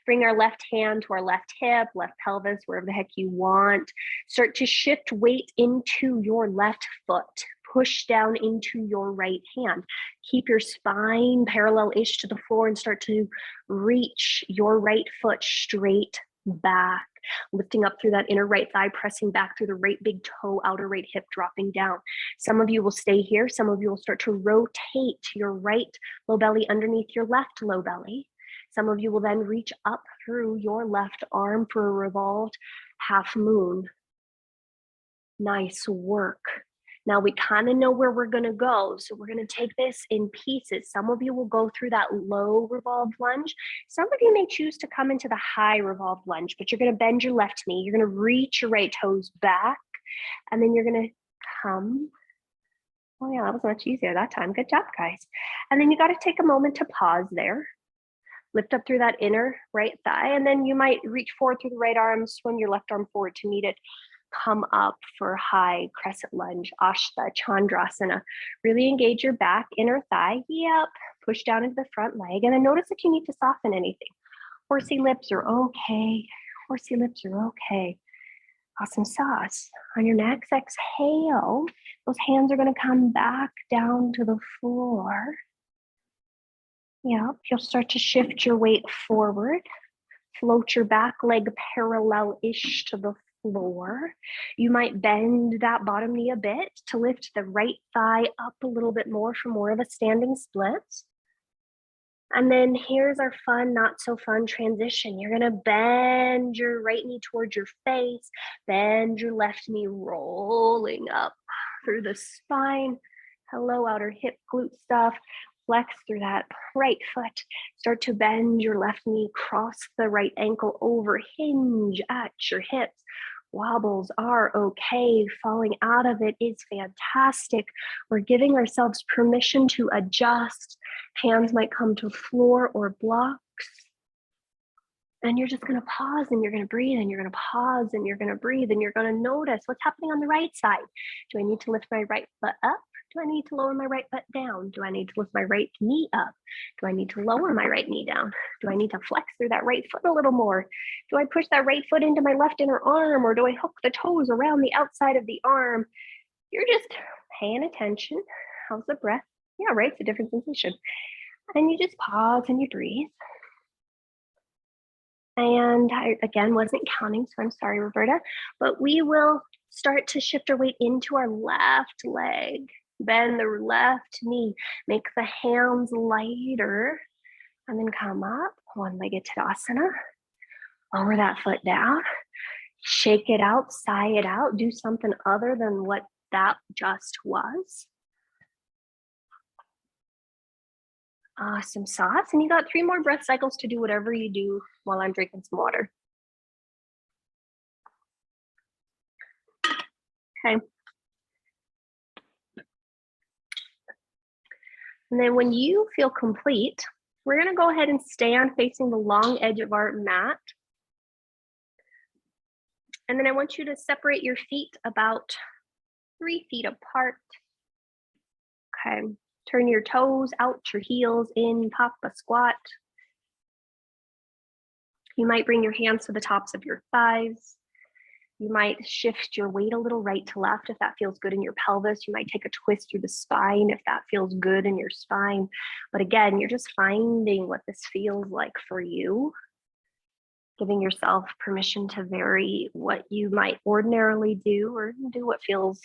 Bring our left hand to our left hip, left pelvis, wherever the heck you want. Start to shift weight into your left foot. Push down into your right hand. Keep your spine parallel-ish to the floor and start to reach your right foot straight back. Lifting up through that inner right thigh, pressing back through the right big toe, outer right hip, dropping down. Some of you will stay here. Some of you will start to rotate your right low belly underneath your left low belly. Some of you will then reach up through your left arm for a revolved half moon. Nice work. Now we kind of know where we're going to go. So we're going to take this in pieces. Some of you will go through that low revolved lunge. Some of you may choose to come into the high revolved lunge, but you're going to bend your left knee. You're going to reach your right toes back, and then you're going to come. Oh yeah, that was much easier that time. Good job, guys. And then you got to take a moment to pause there. Lift up through that inner right thigh, and then you might reach forward through the right arm, swing your left arm forward to meet it. Come up for high crescent lunge, Ashta, Chandrasana. Really engage your back, inner thigh. Yep. Push down into the front leg. And then notice if you need to soften anything. Horsey lips are okay. Horsey lips are okay. Awesome sauce. On your next exhale, those hands are going to come back down to the floor. Yep. You'll start to shift your weight forward. Float your back leg parallel-ish to the floor. You might bend that bottom knee a bit to lift the right thigh up a little bit more for more of a standing split. And then here's our fun, not so fun transition. You're going to bend your right knee towards your face, bend your left knee rolling up through the spine. Hello, outer hip glute stuff. Flex through that right foot. Start to bend your left knee, cross the right ankle over, hinge at your hips. Wobbles are okay. Falling out of it is fantastic. We're giving ourselves permission to adjust. Hands might come to floor or blocks. And you're just going to pause and you're going to breathe and you're going to pause and you're going to breathe and you're going to notice what's happening on the right side. Do I need to lift my right foot up? Do I need to lower my right foot down? Do I need to lift my right knee up? Do I need to lower my right knee down? Do I need to flex through that right foot a little more? Do I push that right foot into my left inner arm, or do I hook the toes around the outside of the arm? You're just paying attention. How's the breath? Yeah, right, it's a different sensation. And you just pause and you breathe. And I, again, wasn't counting, so I'm sorry, Roberta, but we will start to shift our weight into our left leg. Bend the left knee, make the hands lighter, and then come up, one-legged Tadasana. Lower that foot down, shake it out, sigh it out, do something other than what that just was. Awesome sauce. And you got 3 more breath cycles to do whatever you do while I'm drinking some water. Okay. And then when you feel complete, we're going to go ahead and stand facing the long edge of our mat. And then I want you to separate your feet about 3 feet apart. Okay. Turn your toes out, your heels in, pop a squat. You might bring your hands to the tops of your thighs. You might shift your weight a little right to left if that feels good in your pelvis. You might take a twist through the spine if that feels good in your spine. But again, you're just finding what this feels like for you, giving yourself permission to vary what you might ordinarily do or do what feels,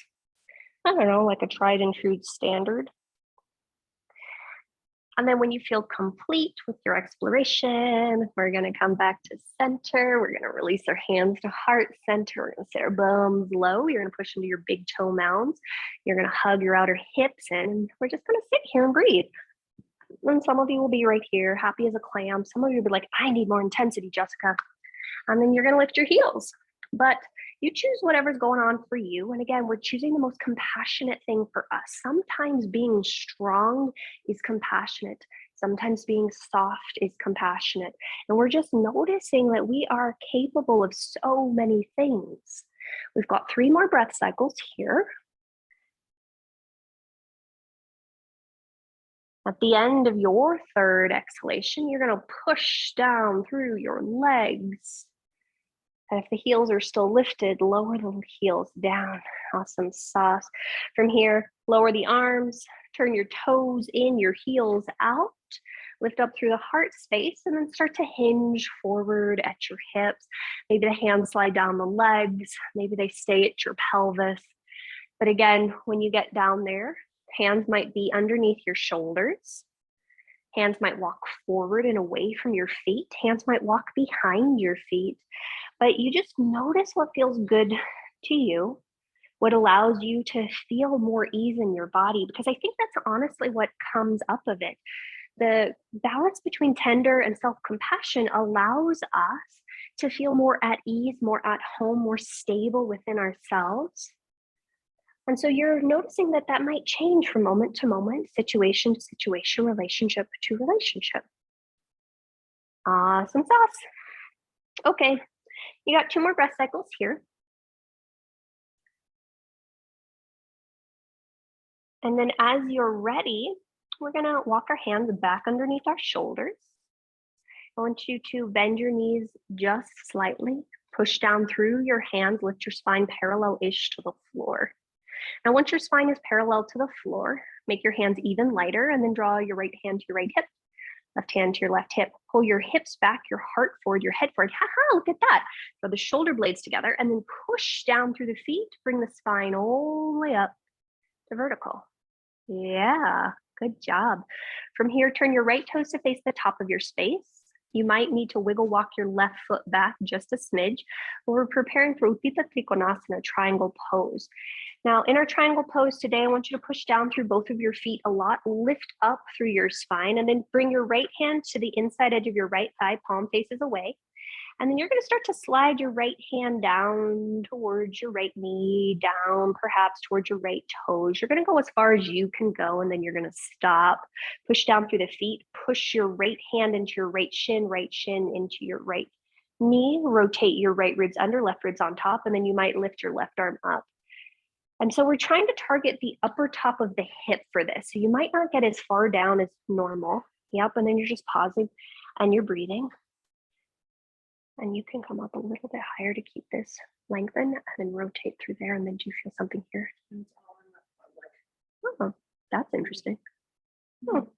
I don't know, like a tried and true standard. And then when you feel complete with your exploration, we're going to come back to center. We're going to release our hands to heart center. We're going to sit our bums low. You're going to push into your big toe mounds. You're going to hug your outer hips in. And we're just going to sit here and breathe. And some of you will be right here, happy as a clam. Some of you will be like, I need more intensity, Jessica. And then you're going to lift your heels. But you choose whatever's going on for you. And again, we're choosing the most compassionate thing for us. Sometimes being strong is compassionate. Sometimes being soft is compassionate. And we're just noticing that we are capable of so many things. We've got 3 more breath cycles here. At the end of your 3rd exhalation, you're going to push down through your legs. And if the heels are still lifted, lower the heels down. Awesome sauce. From here, lower the arms, turn your toes in, your heels out, lift up through the heart space, and then start to hinge forward at your hips. Maybe the hands slide down the legs. Maybe they stay at your pelvis. But again, when you get down there, hands might be underneath your shoulders. Hands might walk forward and away from your feet. Hands might walk behind your feet. But you just notice what feels good to you, what allows you to feel more ease in your body, because I think that's honestly what comes up of it. The balance between tender and self-compassion allows us to feel more at ease, more at home, more stable within ourselves. And so you're noticing that that might change from moment to moment, situation to situation, relationship to relationship. Awesome sauce. Okay, you got 2 more breath cycles here. And then as you're ready, we're gonna walk our hands back underneath our shoulders. I want you to bend your knees just slightly, push down through your hands, lift your spine parallel-ish to the floor. Now, once your spine is parallel to the floor, make your hands even lighter and then draw your right hand to your right hip, left hand to your left hip. Pull your hips back, your heart forward, your head forward. Ha-ha, look at that. Draw the shoulder blades together and then push down through the feet. Bring the spine all the way up to vertical. Yeah, good job. From here, turn your right toes to face the top of your space. You might need to wiggle walk your left foot back just a smidge. We're preparing for Utthita Trikonasana, triangle pose. Now, in our triangle pose today, I want you to push down through both of your feet a lot, lift up through your spine, and then bring your right hand to the inside edge of your right thigh, palm faces away. And then you're going to start to slide your right hand down towards your right knee, down perhaps towards your right toes. You're going to go as far as you can go, and then you're going to stop. Push down through the feet. Push your right hand into your right shin into your right knee. Rotate your right ribs under, left ribs on top, and then you might lift your left arm up. And so we're trying to target the upper top of the hip for this. So you might not get as far down as normal. Yep, and then you're just pausing and you're breathing. And you can come up a little bit higher to keep this lengthen and then rotate through there. And then do you feel something here? Oh, that's interesting. Oh.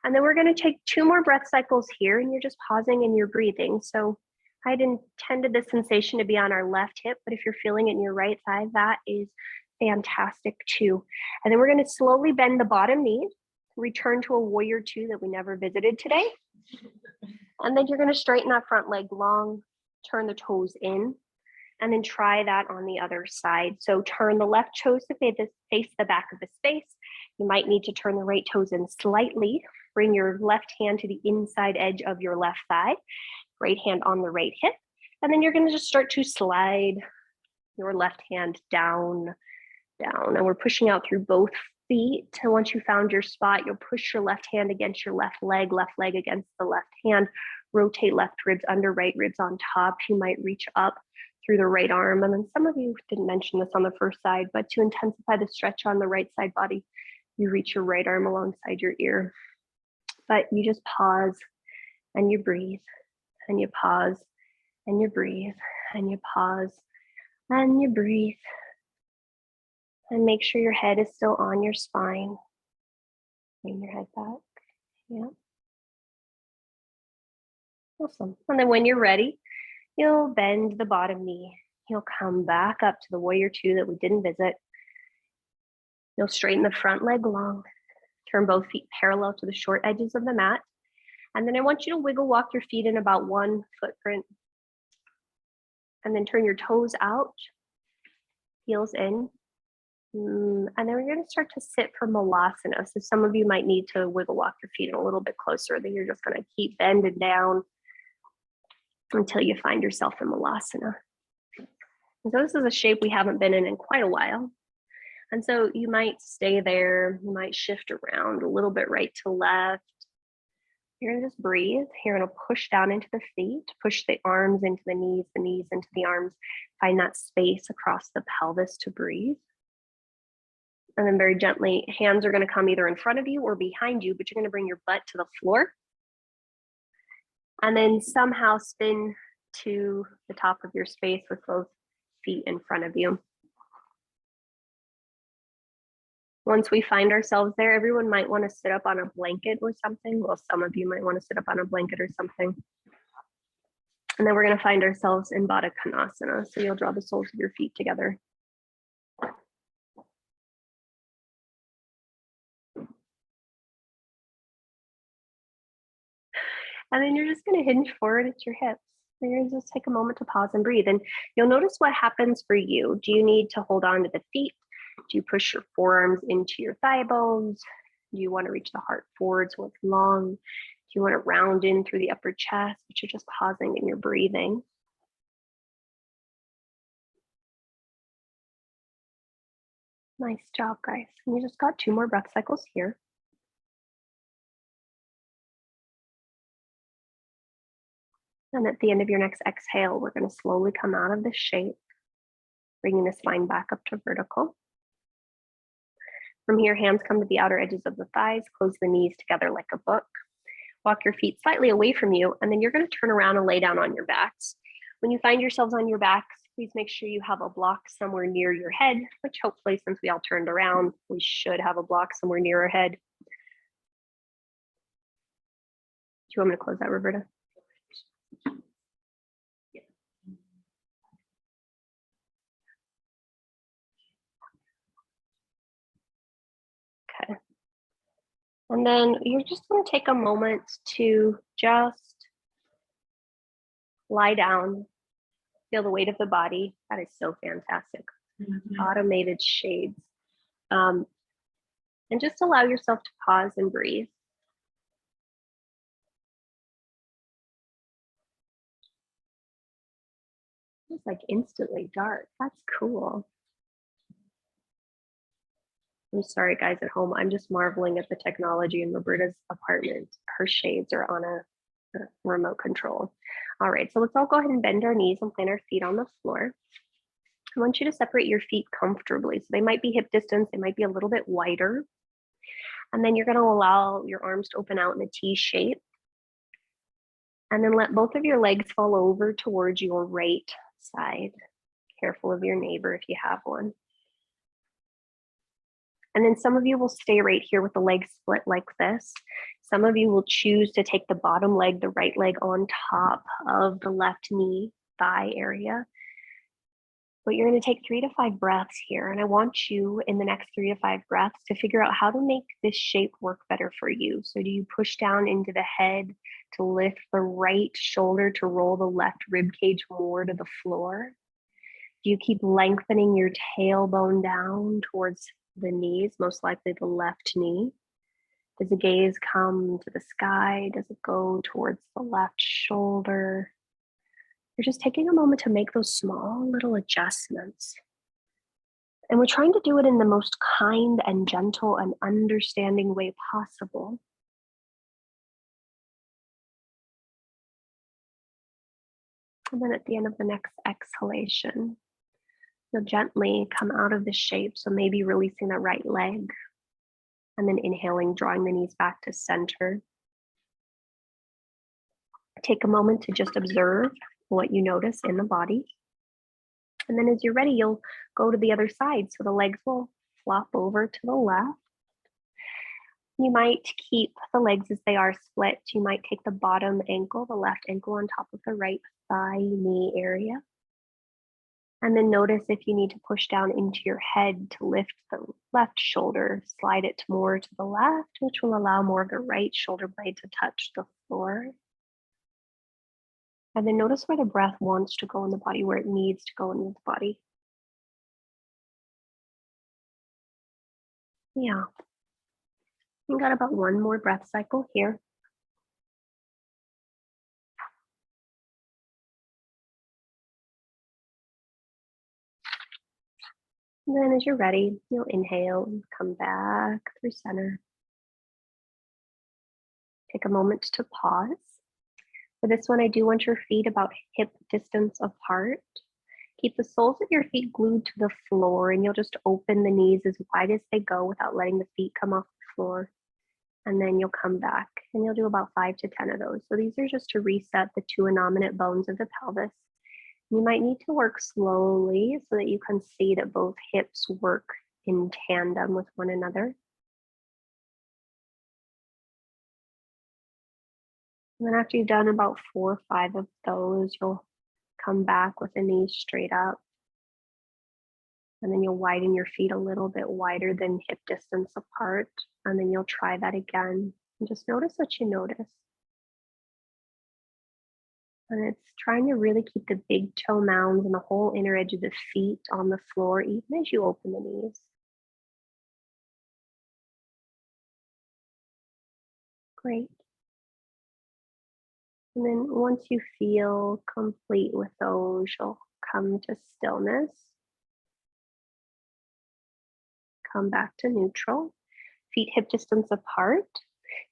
And then we're going to take 2 more breath cycles here, and you're just pausing and you're breathing. So I'd intended the sensation to be on our left hip, but if you're feeling it in your right thigh, that is fantastic too. And then we're going to slowly bend the bottom knee, return to a warrior 2 that we never visited today. And then you're going to straighten that front leg long, turn the toes in, and then try that on the other side. So turn the left toes to face the back of the space. You might need to turn the right toes in slightly. Bring your left hand to the inside edge of your left thigh, right hand on the right hip. And then you're going to just start to slide your left hand down, down. And we're pushing out through both feet. And once you found your spot, you'll push your left hand against your left leg against the left hand. Rotate left ribs under, right ribs on top. You might reach up through the right arm. And then some of you didn't mention this on the first side, but to intensify the stretch on the right side body, you reach your right arm alongside your ear. But you just pause and you breathe, and you pause and you breathe, and you pause and you breathe. And make sure your head is still on your spine. Bring your head back. Yeah. Awesome. And then when you're ready, you'll bend the bottom knee. You'll come back up to the warrior two that we didn't visit. You'll straighten the front leg long. Turn both feet parallel to the short edges of the mat. And then I want you to wiggle walk your feet in about 1 footprint. And then turn your toes out, heels in. And then we're going to start to sit for malasana. So some of you might need to wiggle walk your feet in a little bit closer. Then you're just going to keep bending down until you find yourself in malasana. And so this is a shape we haven't been in quite a while. And so you might stay there. You might shift around a little bit right to left. You're going to just breathe. You're going to push down into the feet, push the arms into the knees into the arms. Find that space across the pelvis to breathe. And then very gently, hands are going to come either in front of you or behind you, but you're going to bring your butt to the floor. And then somehow spin to the top of your space with both feet in front of you. Once we find ourselves there, everyone might want to sit up on a blanket or something. Well, some of you might want to sit up on a blanket or something. And then we're going to find ourselves in Baddha Konasana. So you'll draw the soles of your feet together. And then you're just going to hinge forward at your hips. And you're going to just take a moment to pause and breathe. And you'll notice what happens for you. Do you need to hold on to the feet? Do you push your forearms into your thigh bones? Do you want to reach the heart forward so it's long? Do you want to round in through the upper chest? But you're just pausing and you're breathing. Nice job, guys. And you just got 2 more breath cycles here. And at the end of your next exhale, we're going to slowly come out of this shape, bringing the spine back up to vertical. From here, hands come to the outer edges of the thighs, close the knees together like a book. Walk your feet slightly away from you, and then you're going to turn around and lay down on your backs. When you find yourselves on your backs, please make sure you have a block somewhere near your head, which hopefully, since we all turned around, we should have a block somewhere near our head. Do you want me to close that, Roberta? Okay. And then you're just going to take a moment to just lie down, feel the weight of the body. That is so fantastic. Automated shades. And just allow yourself to pause and breathe. It's like instantly dark. That's cool. I'm sorry, guys at home. I'm just marveling at the technology in Roberta's apartment. Her shades are on a remote control. All right, so let's all go ahead and bend our knees and plant our feet on the floor. I want you to separate your feet comfortably. So they might be hip distance, they might be a little bit wider. And then you're going to allow your arms to open out in a T shape. And then let both of your legs fall over towards your right side. Careful of your neighbor if you have one. And then some of you will stay right here with the legs split like this. Some of you will choose to take the bottom leg, the right leg on top of the left knee, thigh area. But you're going to take 3 to 5 breaths here. And I want you in the next 3 to 5 breaths to figure out how to make this shape work better for you. So do you push down into the head to lift the right shoulder to roll the left rib cage more to the floor? Do you keep lengthening your tailbone down towards the knees, most likely the left knee? Does the gaze come to the sky? Does it go towards the left shoulder? You're just taking a moment to make those small little adjustments. And we're trying to do it in the most kind and gentle and understanding way possible. And then at the end of the next exhalation, you'll gently come out of the shape. So maybe releasing the right leg and then inhaling, drawing the knees back to center. Take a moment to just observe what you notice in the body. And then as you're ready, you'll go to the other side. So the legs will flop over to the left. You might keep the legs as they are split. You might take the bottom ankle, the left ankle on top of the right thigh, knee area. And then notice if you need to push down into your head to lift the left shoulder, slide it more to the left, which will allow more of the right shoulder blade to touch the floor. And then notice where the breath wants to go in the body, where it needs to go in the body. Yeah. We got about one more breath cycle here. And then as you're ready, you'll inhale and come back through center. Take a moment to pause. For this one, I do want your feet about hip distance apart. Keep the soles of your feet glued to the floor, and you'll just open the knees as wide as they go without letting the feet come off the floor. And then you'll come back and you'll do about 5 to 10 of those. So these are just to reset the two innominate bones of the pelvis. You might need to work slowly so that you can see that both hips work in tandem with one another. And then after you've done about 4 or 5 of those, you'll come back with the knees straight up. And then you'll widen your feet a little bit wider than hip distance apart. And then you'll try that again. And just notice what you notice. And it's trying to really keep the big toe mounds and the whole inner edge of the feet on the floor, even as you open the knees. Great. And then once you feel complete with those, you'll come to stillness. Come back to neutral. Feet hip distance apart.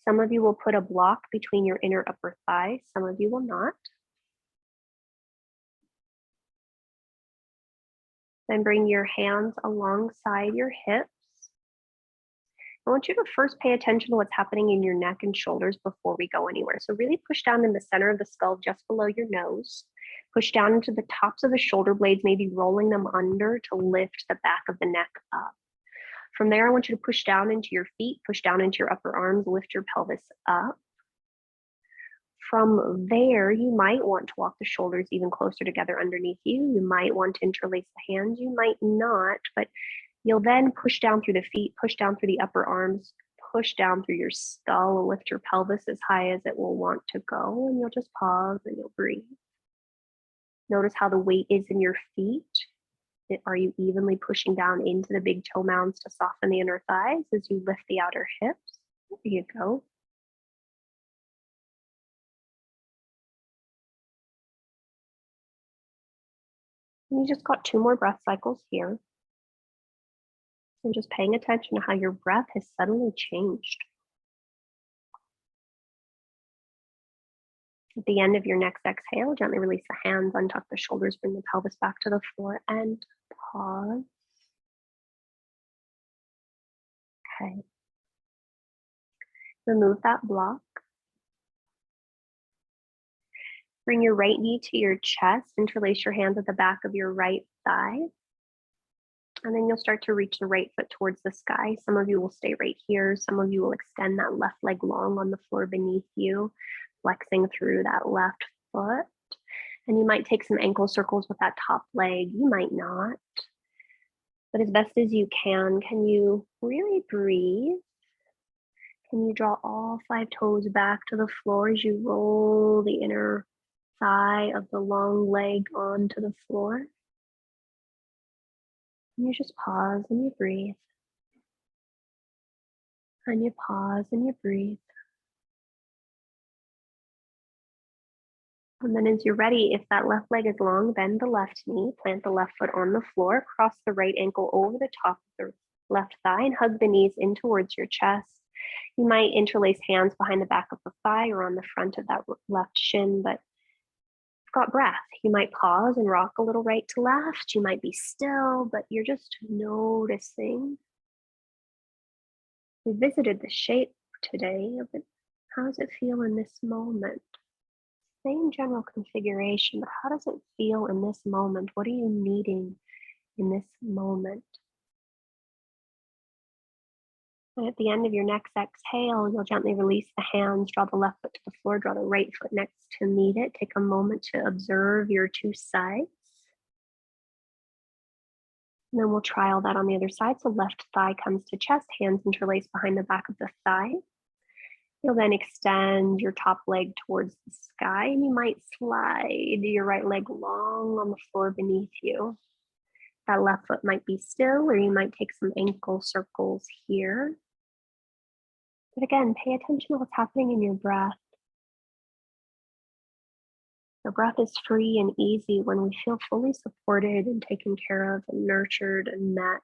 Some of you will put a block between your inner upper thighs. Some of you will not. Then bring your hands alongside your hips. I want you to first pay attention to what's happening in your neck and shoulders before we go anywhere. So really push down in the center of the skull, just below your nose. Push down into the tops of the shoulder blades, maybe rolling them under to lift the back of the neck up. From there, I want you to push down into your feet, push down into your upper arms, lift your pelvis up. From there, you might want to walk the shoulders even closer together underneath you. You might want to interlace the hands. You might not, but you'll then push down through the feet, push down through the upper arms, push down through your skull, and lift your pelvis as high as it will want to go. And you'll just pause and you'll breathe. Notice how the weight is in your feet. Are you evenly pushing down into the big toe mounds to soften the inner thighs as you lift the outer hips? There you go. And you just got 2 more breath cycles here. And just paying attention to how your breath has suddenly changed. At the end of your next exhale, gently release the hands, untuck the shoulders, bring the pelvis back to the floor, and pause. Okay. Remove that block. Bring your right knee to your chest, interlace your hands at the back of your right thigh. And then you'll start to reach the right foot towards the sky. Some of you will stay right here. Some of you will extend that left leg long on the floor beneath you, flexing through that left foot. And you might take some ankle circles with that top leg. You might not. But as best as you can you really breathe? Can you draw all 5 toes back to the floor as you roll the inner thigh of the long leg onto the floor? And you just pause and you breathe. And you pause and you breathe. And then as you're ready, if that left leg is long, bend the left knee, plant the left foot on the floor, cross the right ankle over the top of the left thigh and hug the knees in towards your chest. You might interlace hands behind the back of the thigh or on the front of that left shin, but you've got breath. You might pause and rock a little right to left. You might be still, but you're just noticing. We visited the shape today, but how does it feel in this moment? Same general configuration, but how does it feel in this moment? What are you needing in this moment? And at the end of your next exhale, you'll gently release the hands, draw the left foot to the floor, draw the right foot next to meet it. Take a moment to observe your two sides. And then we'll try all that on the other side. So left thigh comes to chest, hands interlace behind the back of the thigh. You'll then extend your top leg towards the sky, and you might slide your right leg long on the floor beneath you. That left foot might be still, or you might take some ankle circles here. But again, pay attention to what's happening in your breath. Your breath is free and easy when we feel fully supported and taken care of and nurtured and met.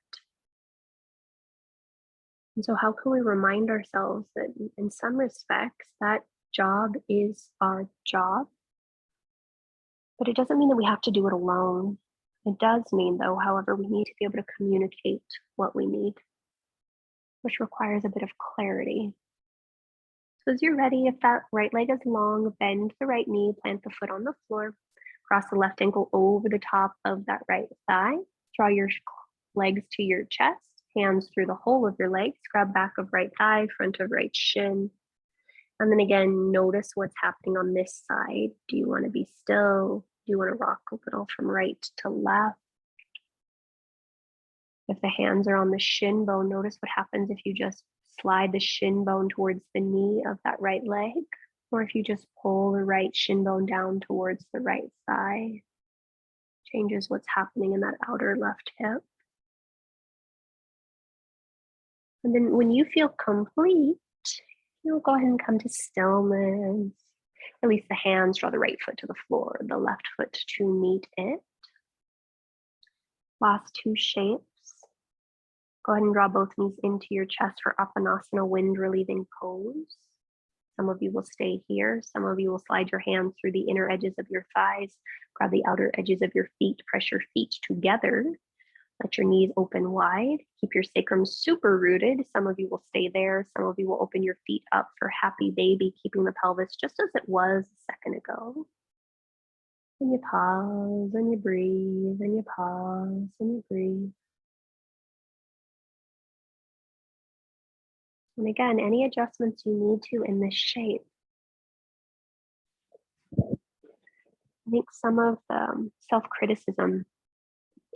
And so how can we remind ourselves that in some respects, that job is our job, but it doesn't mean that we have to do it alone. It does mean, though, however, we need to be able to communicate what we need, which requires a bit of clarity. So as you're ready, if that right leg is long, bend the right knee, plant the foot on the floor, cross the left ankle over the top of that right thigh, draw your legs to your chest, hands through the whole of your legs, grab back of right thigh, front of right shin. And then again, notice what's happening on this side. Do you want to be still? Do you want to rock a little from right to left? If the hands are on the shin bone, notice what happens if you just slide the shin bone towards the knee of that right leg, or if you just pull the right shin bone down towards the right thigh. Changes what's happening in that outer left hip. And then when you feel complete, you'll go ahead and come to stillness. Release the hands, draw the right foot to the floor, the left foot to meet it. Last two shapes. Go ahead and draw both knees into your chest for Apanasana, wind relieving pose. Some of you will stay here. Some of you will slide your hands through the inner edges of your thighs, grab the outer edges of your feet, press your feet together. Let your knees open wide. Keep your sacrum super rooted. Some of you will stay there. Some of you will open your feet up for happy baby, keeping the pelvis just as it was a second ago. And you pause and you breathe and you pause and you breathe. And again, any adjustments you need to in this shape. I think some of the self-criticism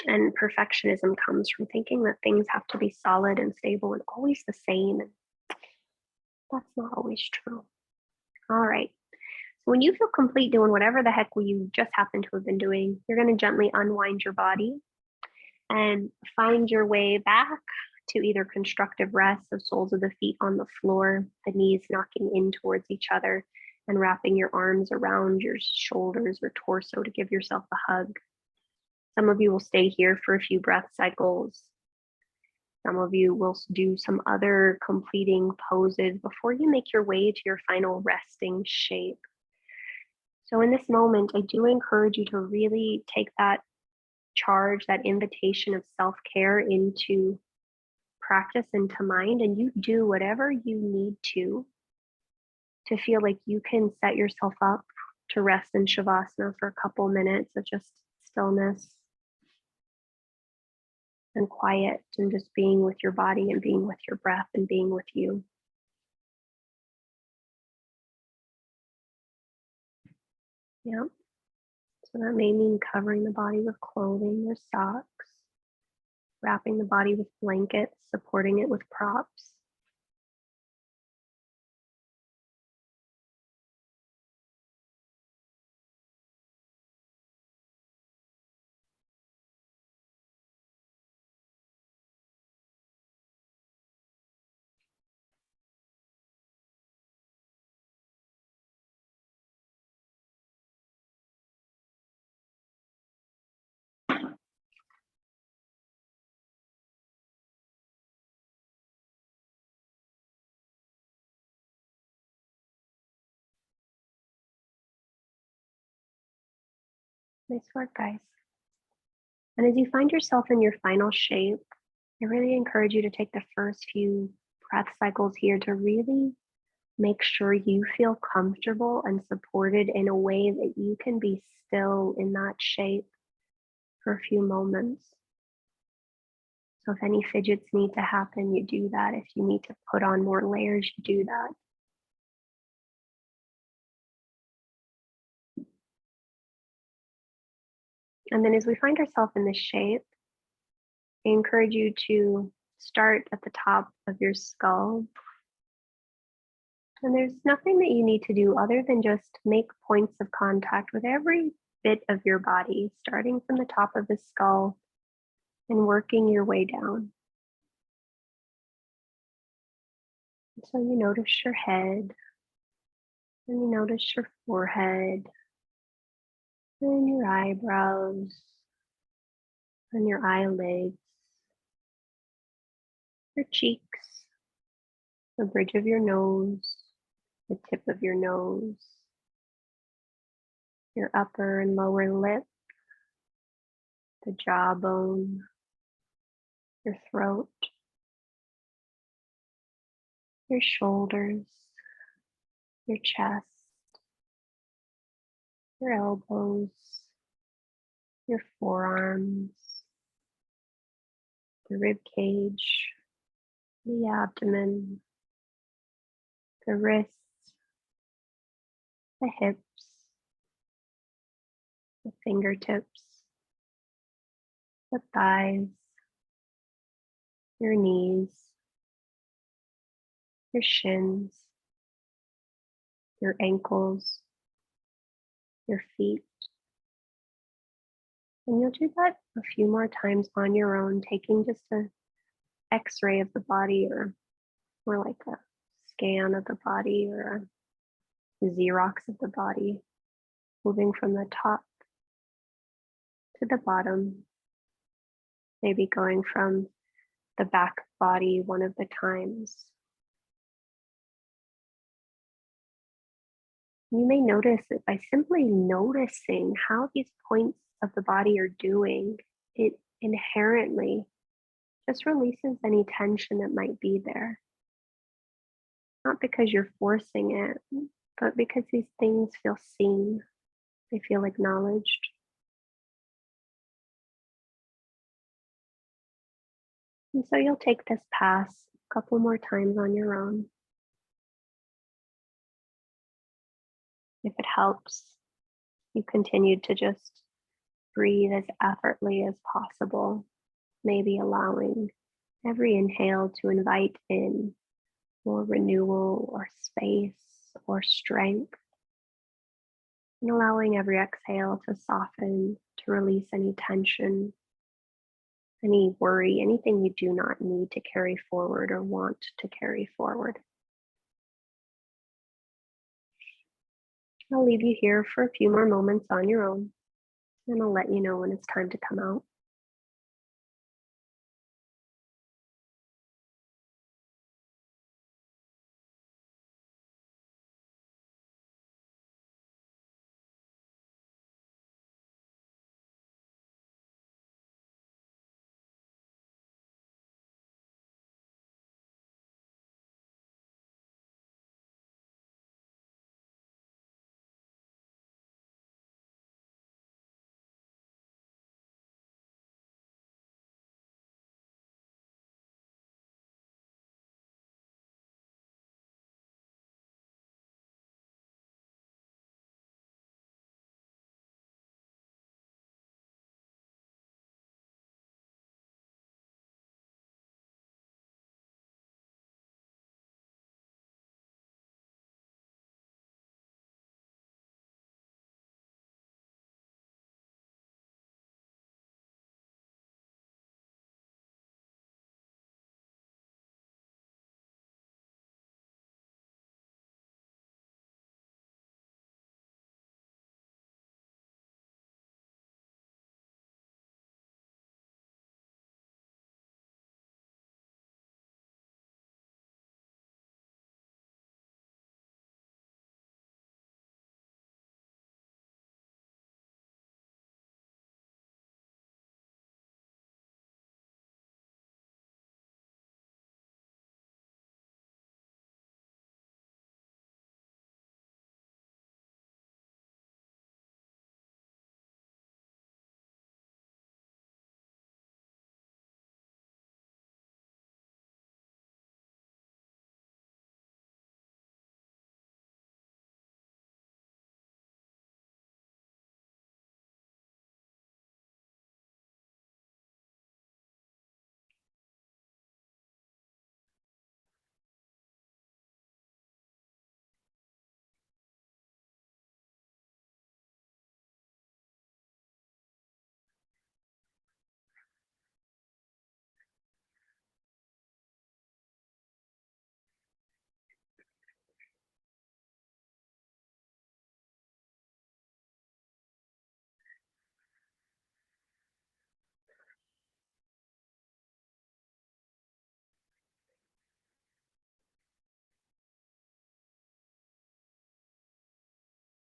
and perfectionism comes from thinking that things have to be solid and stable and always the same. And that's not always true. All right. So when you feel complete doing whatever the heck you just happen to have been doing, you're going to gently unwind your body and find your way back to either constructive rest, the soles of the feet on the floor, the knees knocking in towards each other, and wrapping your arms around your shoulders or torso to give yourself a hug. Some of you will stay here for a few breath cycles. Some of you will do some other completing poses before you make your way to your final resting shape. So in this moment, I do encourage you to really take that charge, that invitation of self-care into practice, into mind, and you do whatever you need to feel like you can set yourself up to rest in Shavasana for a couple minutes of just stillness and quiet and just being with your body and being with your breath and being with you. Yeah. So that may mean covering the body with clothing or socks, wrapping the body with blankets, supporting it with props. Nice work, guys. And as you find yourself in your final shape, I really encourage you to take the first few breath cycles here to really make sure you feel comfortable and supported in a way that you can be still in that shape for a few moments. So if any fidgets need to happen, you do that. If you need to put on more layers, you do that. And then as we find ourselves in this shape, I encourage you to start at the top of your skull. And there's nothing that you need to do other than just make points of contact with every bit of your body, starting from the top of the skull and working your way down. So you notice your head, and you notice your forehead, and your eyebrows, and your eyelids, your cheeks, the bridge of your nose, the tip of your nose, your upper and lower lip, the jawbone, your throat, your shoulders, your chest, your elbows, your forearms, the rib cage, the abdomen, the wrists, the hips, the fingertips, the thighs, your knees, your shins, your ankles, your feet. And you'll do that a few more times on your own, taking just an x-ray of the body or more like a scan of the body or a Xerox of the body, moving from the top to the bottom, maybe going from the back body one of the times. You may notice that by simply noticing how these points of the body are doing, it inherently just releases any tension that might be there. Not because you're forcing it, but because these things feel seen, they feel acknowledged. And so you'll take this pass a couple more times on your own. If it helps, you continue to just breathe as effortlessly as possible, maybe allowing every inhale to invite in more renewal or space or strength, and allowing every exhale to soften, to release any tension, any worry, anything you do not need to carry forward or want to carry forward. I'll leave you here for a few more moments on your own, and I'll let you know when it's time to come out.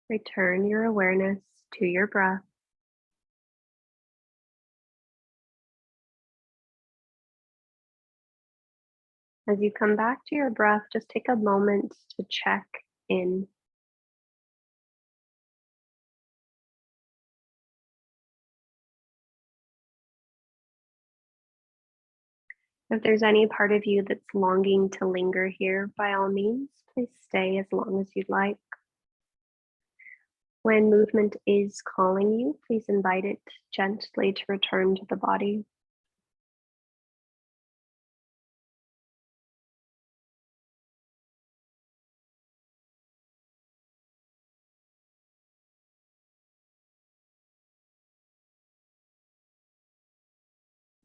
Return your awareness to your breath. As you come back to your breath, just take a moment to check in. If there's any part of you that's longing to linger here, by all means, please stay as long as you'd like. When movement is calling you, please invite it gently to return to the body.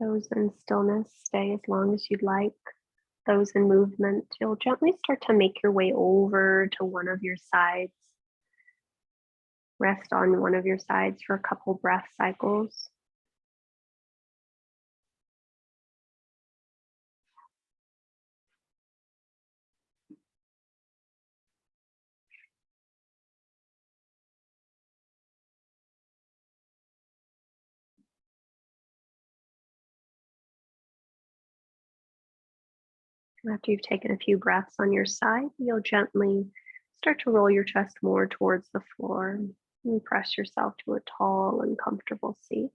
Those in stillness, stay as long as you'd like. Those in movement, you'll gently start to make your way over to one of your sides. Rest on one of your sides for a couple breath cycles. After you've taken a few breaths on your side, you'll gently start to roll your chest more towards the floor and press yourself to a tall and comfortable seat.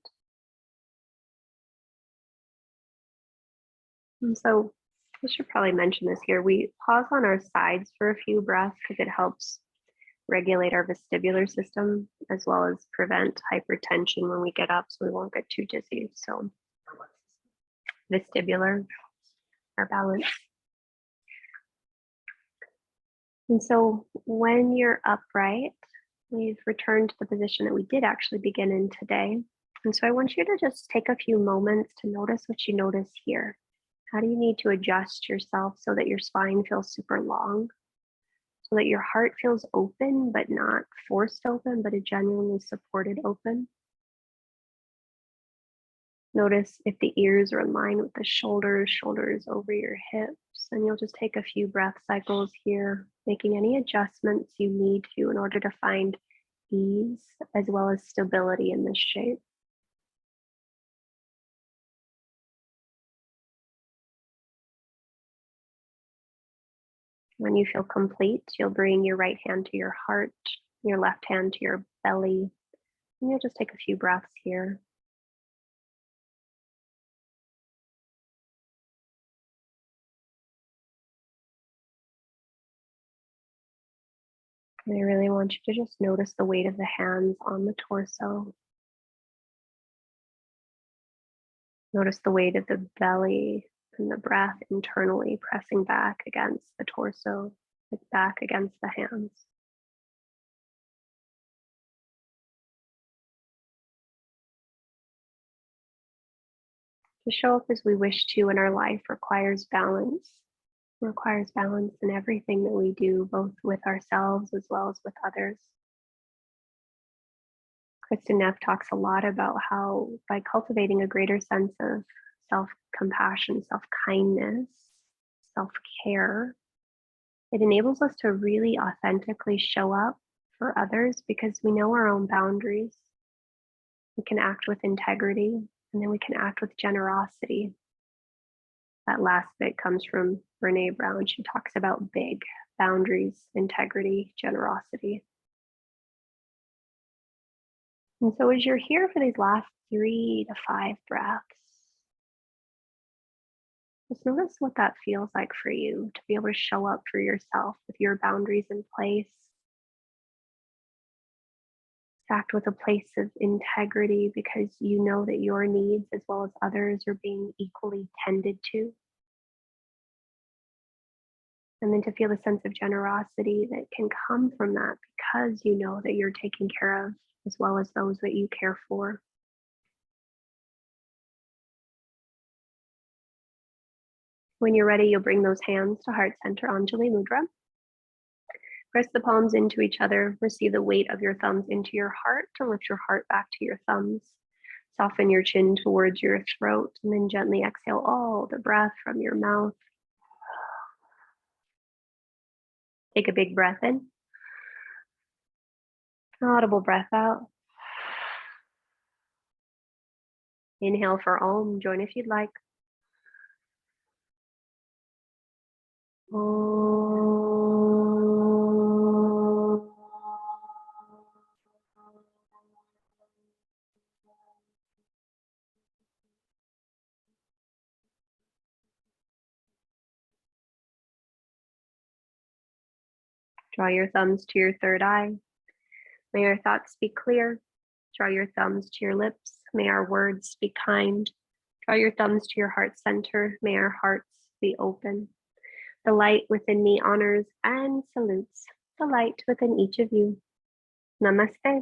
And so I should probably mention this here. We pause on our sides for a few breaths because it helps regulate our vestibular system as well as prevent hypertension when we get up so we won't get too dizzy. So vestibular, our balance. And so when you're upright, we've returned to the position that we did actually begin in today. And so I want you to just take a few moments to notice what you notice here. How do you need to adjust yourself so that your spine feels super long? So that your heart feels open, but not forced open, but a genuinely supported open. Notice if the ears are in line with the shoulders, shoulders over your hips, and you'll just take a few breath cycles here, making any adjustments you need to in order to find ease as well as stability in this shape. When you feel complete, you'll bring your right hand to your heart, your left hand to your belly, and you'll just take a few breaths here. And I really want you to just notice the weight of the hands on the torso. Notice the weight of the belly and the breath internally pressing back against the torso, like back against the hands. To show up as we wish to in our life requires balance. It requires balance in everything that we do, both with ourselves as well as with others. Kristin Neff talks a lot about how by cultivating a greater sense of self-compassion, self-kindness, self-care, it enables us to really authentically show up for others because we know our own boundaries. We can act with integrity, and then we can act with generosity. That last bit comes from Brene Brown. She talks about big boundaries, integrity, generosity. And so as you're here for these last 3 to 5 breaths, just notice what that feels like for you to be able to show up for yourself with your boundaries in place. Act with a place of integrity because you know that your needs as well as others are being equally tended to. And then to feel a sense of generosity that can come from that because you know that you're taken care of as well as those that you care for. When you're ready, you'll bring those hands to heart center Anjali Mudra. Press the palms into each other. Receive the weight of your thumbs into your heart to lift your heart back to your thumbs. Soften your chin towards your throat and then gently exhale all the breath from your mouth. Take a big breath in. Audible breath out. Inhale for Om. Join if you'd like. Om. Draw your thumbs to your third eye. May our thoughts be clear. Draw your thumbs to your lips. May our words be kind. Draw your thumbs to your heart center. May our hearts be open. The light within me honors and salutes the light within each of you. Namaste.